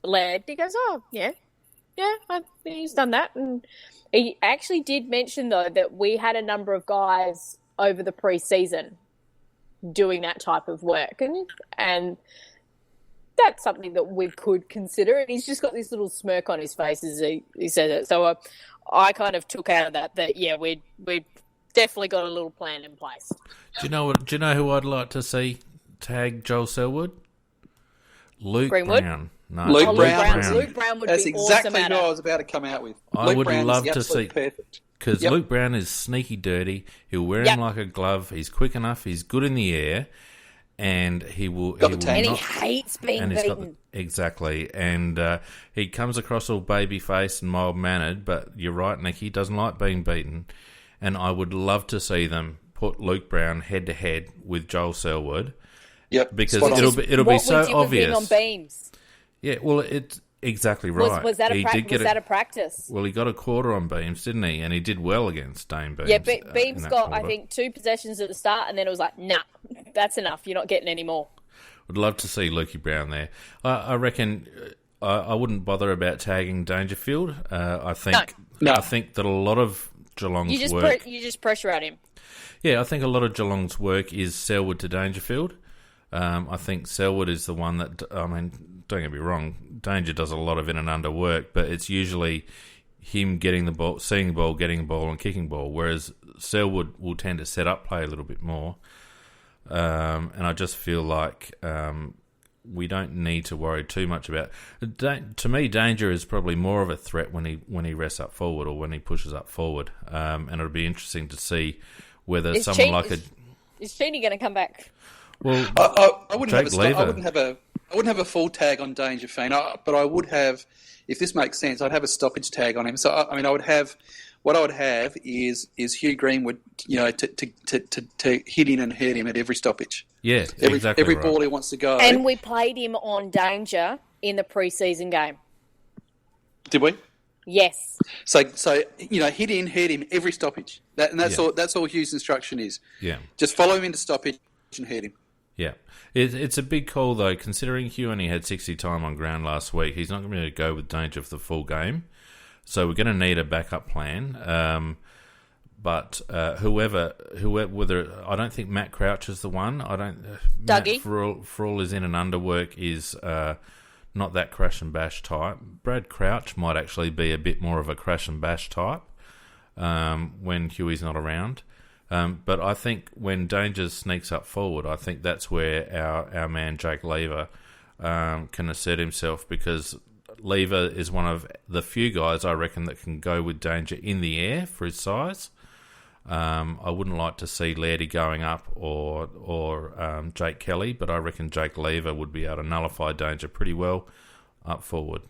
Laird. He goes, oh, yeah, he's done that. And he actually did mention, though, that we had a number of guys over the pre-season doing that type of work. And that's something that we could consider. And he's just got this little smirk on his face as he says it. So I kind of took out of that, we definitely got a little plan in place. Do you know who I'd like to see tag Joel Selwood? Luke Greenwood? Brown. No, Luke Brown. Luke Brown would That's be exactly awesome. who I was about to come out with. I Luke would Brown love is to see, perfect. because Luke Brown is sneaky dirty. He'll wear him like a glove. He's quick enough. He's good in the air, and he will. And he hates being beaten. Exactly, and he comes across all baby faced and mild mannered. But you're right, Nick. He doesn't like being beaten, and I would love to see them put Luke Brown head to head with Joel Selwood. Yep, because it'll be so obvious. On beams? Yeah, well, it's exactly right. Was that a practice? Well, he got a quarter on Beams, didn't he? And he did well against Dane Beams. Yeah, Beams got, I think, 2 possessions at the start, and then it was like, nah, that's enough. You're not getting any more. Would love to see Lukey Brown there. I reckon I wouldn't bother about tagging Dangerfield. I think that a lot of Geelong's work... You just pressure at him. Yeah, I think a lot of Geelong's work is Selwood to Dangerfield. I think Selwood is the one that... don't get me wrong, Danger does a lot of in and under work, but it's usually him getting the ball, seeing the ball, getting the ball, and kicking ball, whereas Selwood will tend to set up play a little bit more. And I just feel like we don't need to worry too much about... To me, Danger is probably more of a threat when he rests up forward or when he pushes up forward. And it'll be interesting to see whether Is Cheney going to come back? Well, I wouldn't have a full tag on Dangerfield, but I would have, if this makes sense, I'd have a stoppage tag on him. So I would have is Hugh Greenwood, to hit in and hurt him at every stoppage. Yeah, exactly. Every right. ball he wants to go. And we played him on Danger in the pre-season game. Did we? Yes. So hit in, hurt him every stoppage. That's all Hugh's instruction is. Yeah. Just follow him into stoppage and hurt him. Yeah. It's a big call, though, considering Hugh only had 60 time on ground last week. He's not going to be able to go with Danger for the full game. So we're going to need a backup plan. But whether I don't think Matt Crouch is the one. Dougie, Matt, for all his in and under work, is not that crash and bash type. Brad Crouch might actually be a bit more of a crash and bash type when Huey's not around. But I think when Danger sneaks up forward, I think that's where our man Jake Lever can assert himself, because Lever is one of the few guys I reckon that can go with Danger in the air for his size. I wouldn't like to see Lairdy going up or Jake Kelly, but I reckon Jake Lever would be able to nullify Danger pretty well up forward.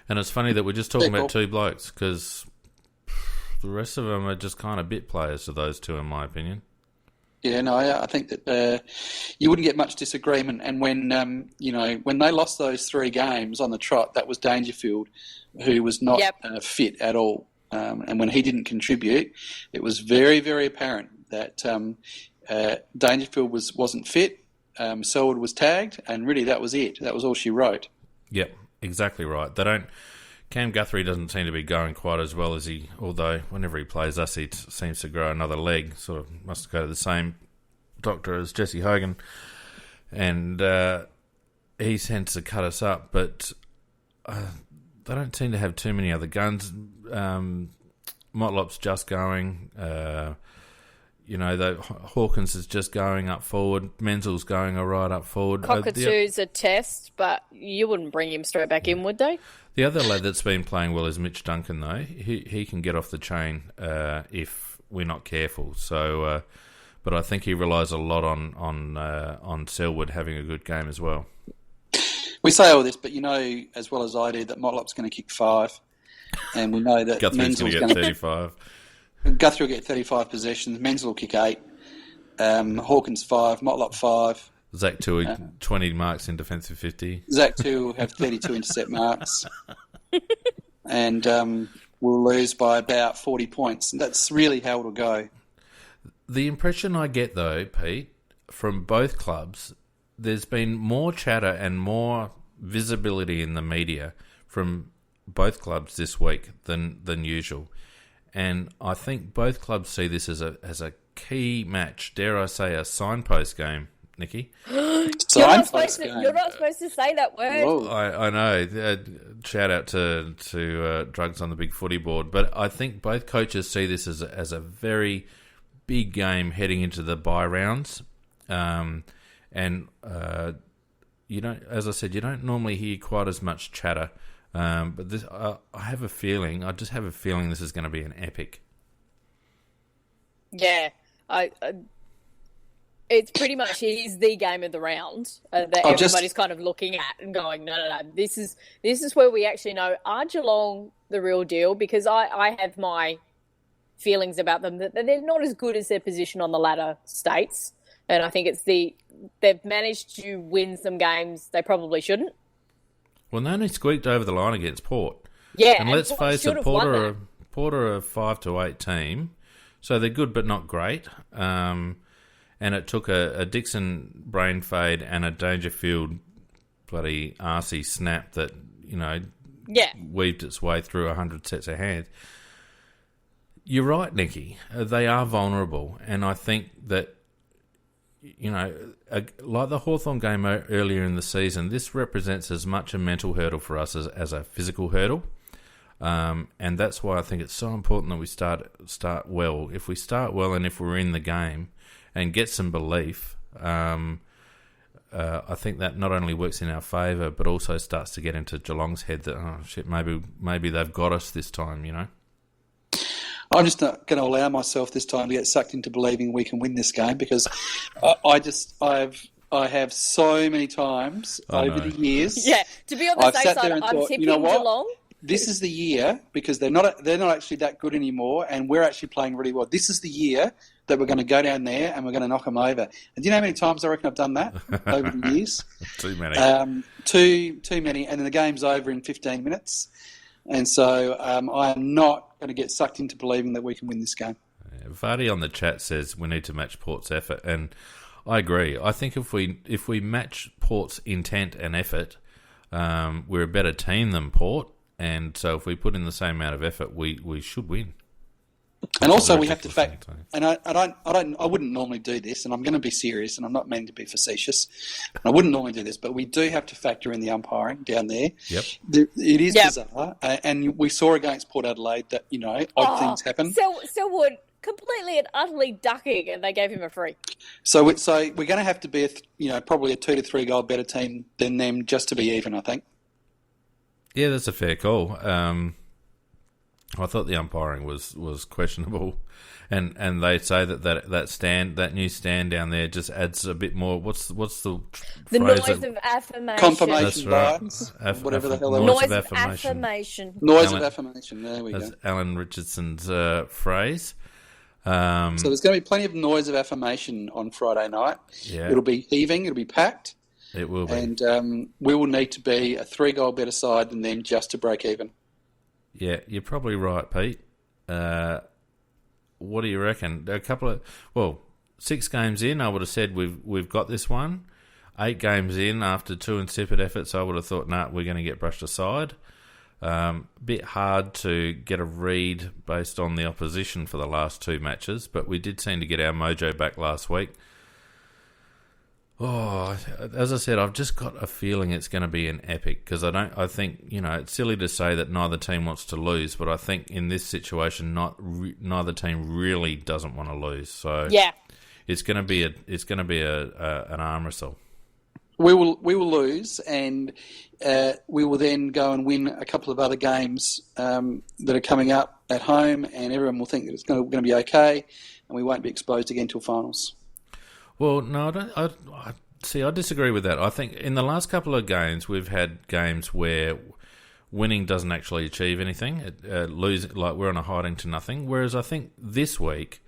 And it's funny that we're just talking about two blokes, because the rest of them are just kind of bit players to those two, in my opinion. Yeah, no, I think that you wouldn't get much disagreement. And when they lost those 3 games on the trot, that was Dangerfield, who was not fit at all. And when he didn't contribute, it was very, very apparent that Dangerfield wasn't fit. Selwood was tagged, and really that was it. That was all she wrote. Yep, exactly right. Cam Guthrie doesn't seem to be going quite as well as although whenever he plays us, he seems to grow another leg. Sort of must go to the same doctor as Jesse Hogan. And he tends to cut us up, but they don't seem to have too many other guns. Motlop's just going. Hawkins is just going up forward. Menzel's going all right up forward. Cockatoo's a test, but you wouldn't bring him straight back in, would they? The other lad that's been playing well is Mitch Duncan, though. He can get off the chain if we're not careful. So, but I think he relies a lot on Selwood having a good game as well. We say all this, but you know as well as I do that Motlop's going to kick 5, and we know that Guthrie's going to get 35. Guthrie will get 35 possessions. Menzel will kick 8. Hawkins 5. Motlop 5. Zach Tui, 20 marks in defensive 50. Zach Tui will have 32 intercept marks. And we'll lose by about 40 points. And that's really how it'll go. The impression I get, though, Pete, from both clubs, there's been more chatter and more visibility in the media from both clubs this week than usual. And I think both clubs see this as a key match, dare I say a signpost game, Nikki. You're not supposed to say that word. Whoa. I know. Shout out to Drugs on the Big Footy Board. But I think both coaches see this as a very big game heading into the bye rounds. As I said, you don't normally hear quite as much chatter. But this, I have a feeling. I just have a feeling this is going to be an epic. Yeah, it's pretty much it is the game of the round that everybody's kind of looking at and going, no. This is where we actually know, are Geelong the real deal? Because I have my feelings about them that they're not as good as their position on the ladder states, and I think they've managed to win some games they probably shouldn't. Well, they only squeaked over the line against Port. Yeah, and let's face it, Port are a 5-8 team, so they're good but not great. And it took a Dixon brain fade and a Dangerfield bloody arsey snap that weaved its way through 100 sets of hands. You're right, Nikki. They are vulnerable, and I think that. Like the Hawthorn game earlier in the season, this represents as much a mental hurdle for us as a physical hurdle. And that's why I think it's so important that we start well. If we start well and if we're in the game and get some belief, I think that not only works in our favour, but also starts to get into Geelong's head that, oh, shit, maybe they've got us this time, I'm just not going to allow myself this time to get sucked into believing we can win this game because I have so many times over the years. Yeah, to be on the safe side, I'm tipping Geelong. This is the year because they're not actually that good anymore, and we're actually playing really well. This is the year that we're going to go down there and we're going to knock them over. And do you know how many times I reckon I've done that over the years? Too many. Too many, and then the game's over in 15 minutes. And so I am not going to get sucked into believing that we can win this game. Vardy on the chat says we need to match Port's effort, and I agree. I think if we match Port's intent and effort, we're a better team than Port, and so if we put in the same amount of effort, we should win. And also we have to fact, and I wouldn't normally do this, and I'm going to be serious, and I'm not meaning to be facetious. I wouldn't normally do this, but we do have to factor in the umpiring down there. Yep. It is bizarre, and we saw against Port Adelaide that, odd things happen. Selwood completely and utterly ducking, and they gave him a free. So we're going to have to be probably a 2 to 3 goal better team than them just to be even, I think. Yeah, that's a fair call. I thought the umpiring was questionable, and they say that new stand down there just adds a bit more. What's the noise of affirmation? Confirmation bias, whatever the hell it noise was. of affirmation. Noise of affirmation. There we go. That's Alan Richardson's phrase. So there's going to be plenty of noise of affirmation on Friday night. Yeah. It'll be heaving. It'll be packed. It will be, and we will need to be a 3 goal better side than them just to break even. Yeah, you're probably right, Pete. What do you reckon? 6 games in, I would have said we've got this one. 8 games in, after 2 insipid efforts, I would have thought, we're going to get brushed aside. Bit hard to get a read based on the opposition for the last 2 matches, but we did seem to get our mojo back last week. Oh, as I said, I've just got a feeling it's going to be an epic because I think it's silly to say that neither team wants to lose, but I think in this situation, neither team really doesn't want to lose. So Yeah. it's going to be an arm wrestle. We will lose, and we will then go and win a couple of other games that are coming up at home, and everyone will think that it's going to be okay, and we won't be exposed again till finals. Well, no, I disagree with that. I think in the last couple of games, we've had games where winning doesn't actually achieve anything. Losing, like we're on a hiding to nothing. Whereas I think this week,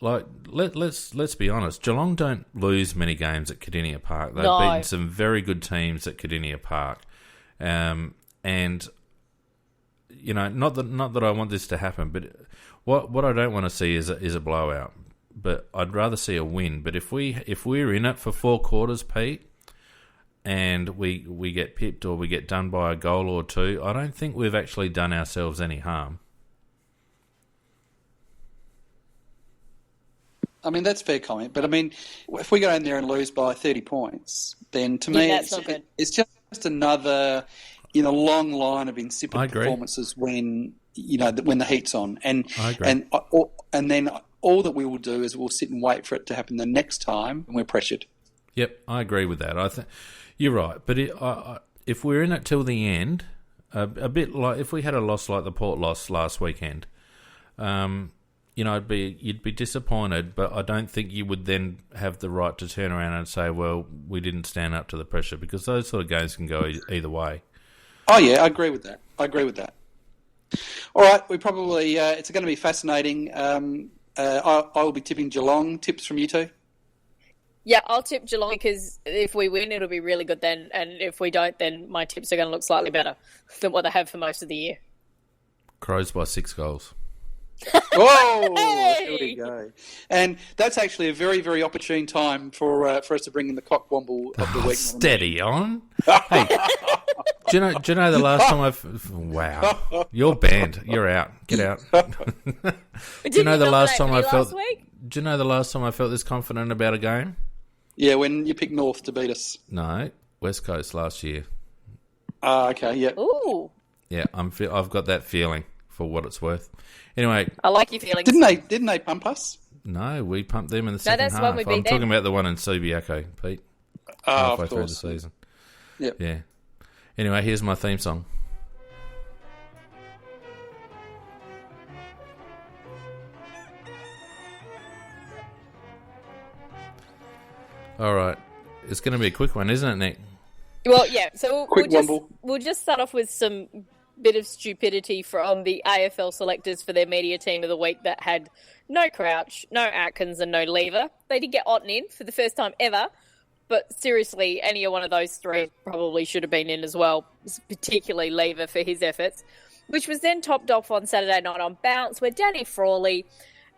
like let's be honest, Geelong don't lose many games at Cardinia Park. They've beaten some very good teams at Cardinia Park, and not that I want this to happen, but what I don't want to see is a blowout. But I'd rather see a win. But if we're in it for 4 quarters, Pete, and we get pipped or we get done by a goal or two, I don't think we've actually done ourselves any harm. I mean, that's a fair comment. But, I mean, if we go in there and lose by 30 points, then to me it's just another long line of insipid performances when the heat's on. And I agree. And then all that we will do is we'll sit and wait for it to happen the next time when we're pressured. Yep, I agree with that. I think you're right. But if we're in it till the end, a bit like if we had a loss like the Port loss last weekend, you'd be disappointed. But I don't think you would then have the right to turn around and say, "Well, we didn't stand up to the pressure," because those sort of games can go either way. Oh yeah, I agree with that. All right, we probably it's going to be fascinating. I will be tipping Geelong. Tips from you two? Yeah, I'll tip Geelong because if we win, it'll be really good then. And if we don't, then my tips are going to look slightly better than what they have for most of the year. Crows by 6 goals. Whoa! Hey! Here we go. And that's actually a very, very opportune time for us to bring in the cock-womble of the week. Steady on. Hey, do you know the last time wow, you're banned. You're out. Get out. Do you know the last time I felt? Do you know the last time I felt this confident about a game? Yeah, when you picked North to beat us. No, West Coast last year. Okay, yeah. Ooh. Yeah, I've got that feeling for what it's worth. Anyway, I like your feelings. Didn't they pump us? No, we pumped them in the second half. One we beat I'm talking about the one in Subiaco, Pete. Halfway through the season. Yep. Yeah. Anyway, here's my theme song. All right. It's going to be a quick one, isn't it, Nick? Well, yeah. So we'll just start off with some bit of stupidity from the AFL selectors for their media team of the week that had no Crouch, no Atkins, and no Lever. They did get Otten in for the first time ever, but seriously, any one of those three probably should have been in as well, particularly Lever for his efforts, which was then topped off on Saturday night on Bounce, where Danny Frawley,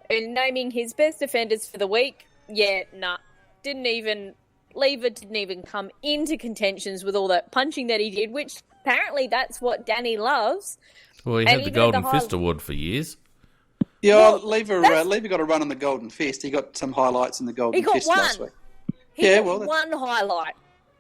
in naming his best defenders for the week, Lever didn't even come into contentions with all that punching that he did, which apparently that's what Danny loves. Well, he had the Golden Fist Award for years. Yeah, Lever got a run on the Golden Fist. He got some highlights in the Golden Fist last week. He got one highlight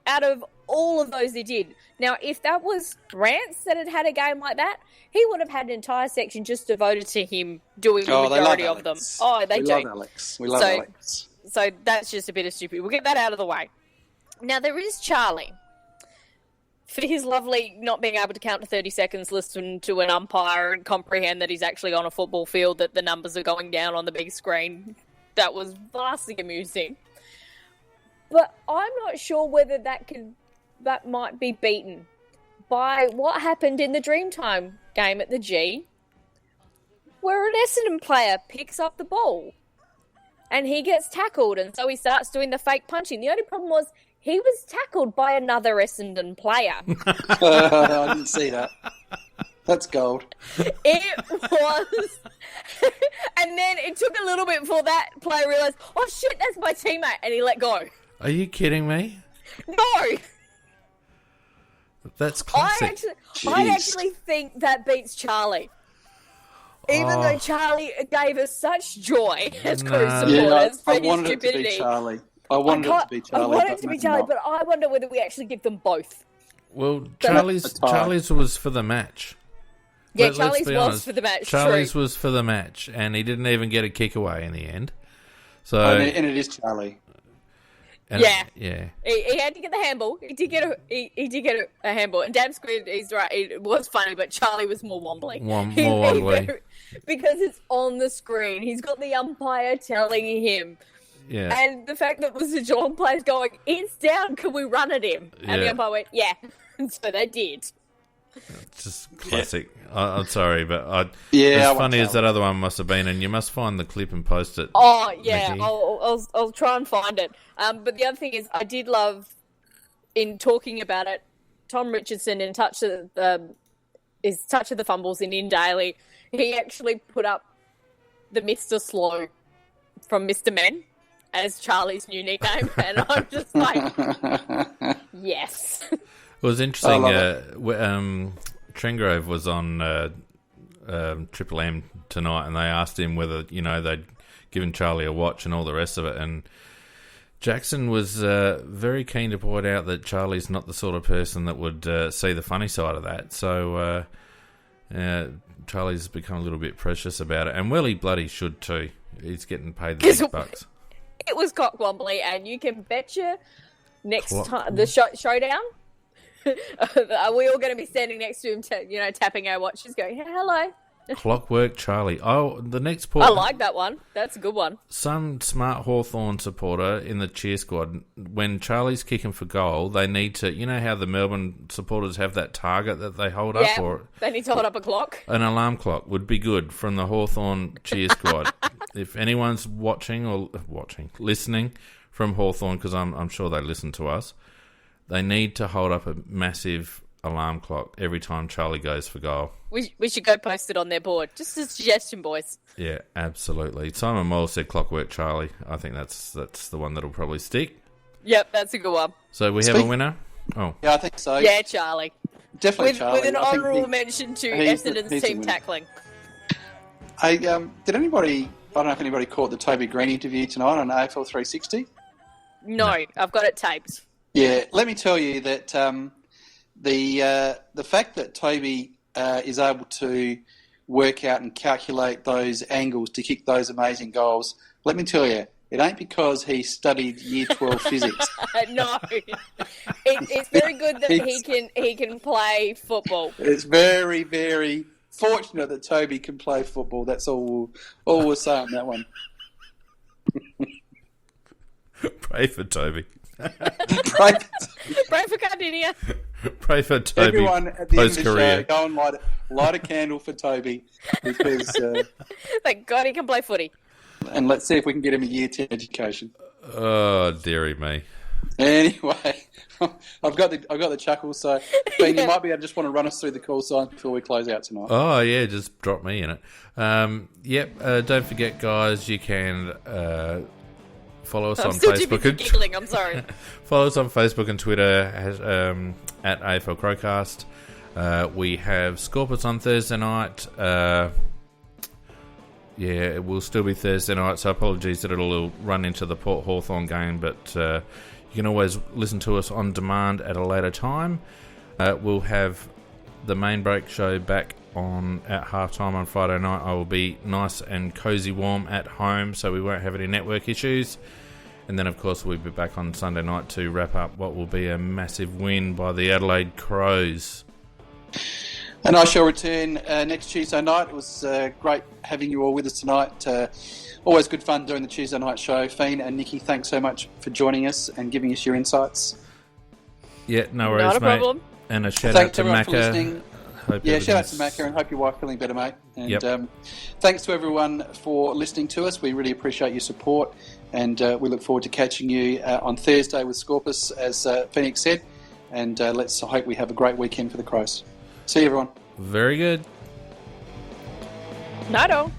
out of all of those he did. Now, if that was Rance that had a game like that, he would have had an entire section just devoted to him doing the majority of them. Oh, they do. We love Alex. We love Alex. So that's just a bit of stupid. We'll get that out of the way. Now, there is Charlie. For his lovely not being able to count to 30 seconds, listen to an umpire and comprehend that he's actually on a football field, that the numbers are going down on the big screen. That was vastly amusing. But I'm not sure whether that might be beaten by what happened in the Dreamtime game at the G, where an Essendon player picks up the ball and he gets tackled, and so he starts doing the fake punching. The only problem was he was tackled by another Essendon player. I didn't see that. That's gold. It was. And then it took a little bit before that player realised, oh shit, that's my teammate, and he let go. Are you kidding me? No. That's classic. I actually think that beats Charlie. Even though Charlie gave us such joy as Crew supporters for his stupidity. It to be Charlie. I wanted it to be Charlie. I wanted it to be Charlie, but I wonder whether we actually give them both. Well, Charlie's was for the match. Yeah, Charlie's was for the match. Charlie's was for the match, and he didn't even get a kick away in the end. So, and it is Charlie. Yeah. Yeah. He had to get the handball. He did get a handball. And Dab Squid, he's right. It was funny, but Charlie was more wobbly. More wobbly. Because it's on the screen. He's got the umpire telling him. Yeah. And the fact that the Geelong players going, it's down, can we run at him? And the umpire went, yeah. And so they did. It's just classic. I'm sorry, but as funny as that other one must have been, and you must find the clip and post it. Oh yeah, Nikki. I'll try and find it. But the other thing is, I did love in talking about it. Tom Richardson in touch of the fumbles in Daily. He actually put up the Mr. Slow from Mr. Men as Charlie's new nickname, and I'm just like, yes. It was interesting. Trengrove was on Triple M tonight, and they asked him whether they'd given Charlie a watch and all the rest of it. And Jackson was very keen to point out that Charlie's not the sort of person that would see the funny side of that. So Charlie's become a little bit precious about it, and well, he bloody should too. He's getting paid the big bucks. It was cock-wobbly, and you can betcha next time the showdown. Are we all going to be standing next to him, tapping our watches, going, hey, hello? Clockwork Charlie. Oh, the next I like that one. That's a good one. Some smart Hawthorn supporter in the cheer squad, when Charlie's kicking for goal, they need to, how the Melbourne supporters have that target that they hold up? Or they need to hold up a clock. An alarm clock would be good from the Hawthorn cheer squad. If anyone's listening from Hawthorn, because I'm sure they listen to us, they need to hold up a massive alarm clock every time Charlie goes for goal. We should go post it on their board. Just a suggestion, boys. Yeah, absolutely. Simon Moyle said Clockwork Charlie. I think that's the one that'll probably stick. Yep, that's a good one. So we have a winner? Oh. Yeah, I think so. Yeah, Charlie. Definitely Charlie. With an honourable mention to Essendon's team tackling. Hey, did anybody... I don't know if anybody caught the Toby Green interview tonight on AFL 360. No, I've got it taped. Yeah, let me tell you that the fact that Toby is able to work out and calculate those angles to kick those amazing goals, let me tell you, it ain't because he studied Year 12 physics. No, it's very good that he can play football. It's very, very fortunate that Toby can play football. That's all we'll say on that one. Pray for Toby. Pray for Cardinia. Pray for Toby. Everyone at the end of the show, go and light a candle for Toby, because thank God he can play footy. And let's see if we can get him a Year 10 education. Oh, dearie me. Anyway, I've got the chuckle. So Ben, you might be able to just want to run us through the call signs before we close out tonight. Oh yeah, just drop me in it. Don't forget, guys, you can follow us on Facebook. I'm giggling. I'm sorry. Follow us on Facebook and Twitter at AFL Crowcast. We have Scorpus on Thursday night. It will still be Thursday night, so apologies that it'll run into the Port Hawthorn game, but you can always listen to us on demand at a later time. We'll have the main break show back at halftime on Friday night. I will be nice and cozy warm at home, so we won't have any network issues. And then, of course, we'll be back on Sunday night to wrap up what will be a massive win by the Adelaide Crows. And I shall return next Tuesday night. It was great having you all with us tonight. Always good fun doing the Tuesday night show. Fiend and Nikki, thanks so much for joining us and giving us your insights. Yeah, no worries, Not a mate. problem. And a shout out to Macca. Shout out to Macca, and hope you are feeling better, mate. And thanks to everyone for listening to us. We really appreciate your support, and we look forward to catching you on Thursday with Scorpus, as Phoenix said. And let's hope we have a great weekend for the Crows. See you, everyone. Very good. Night all.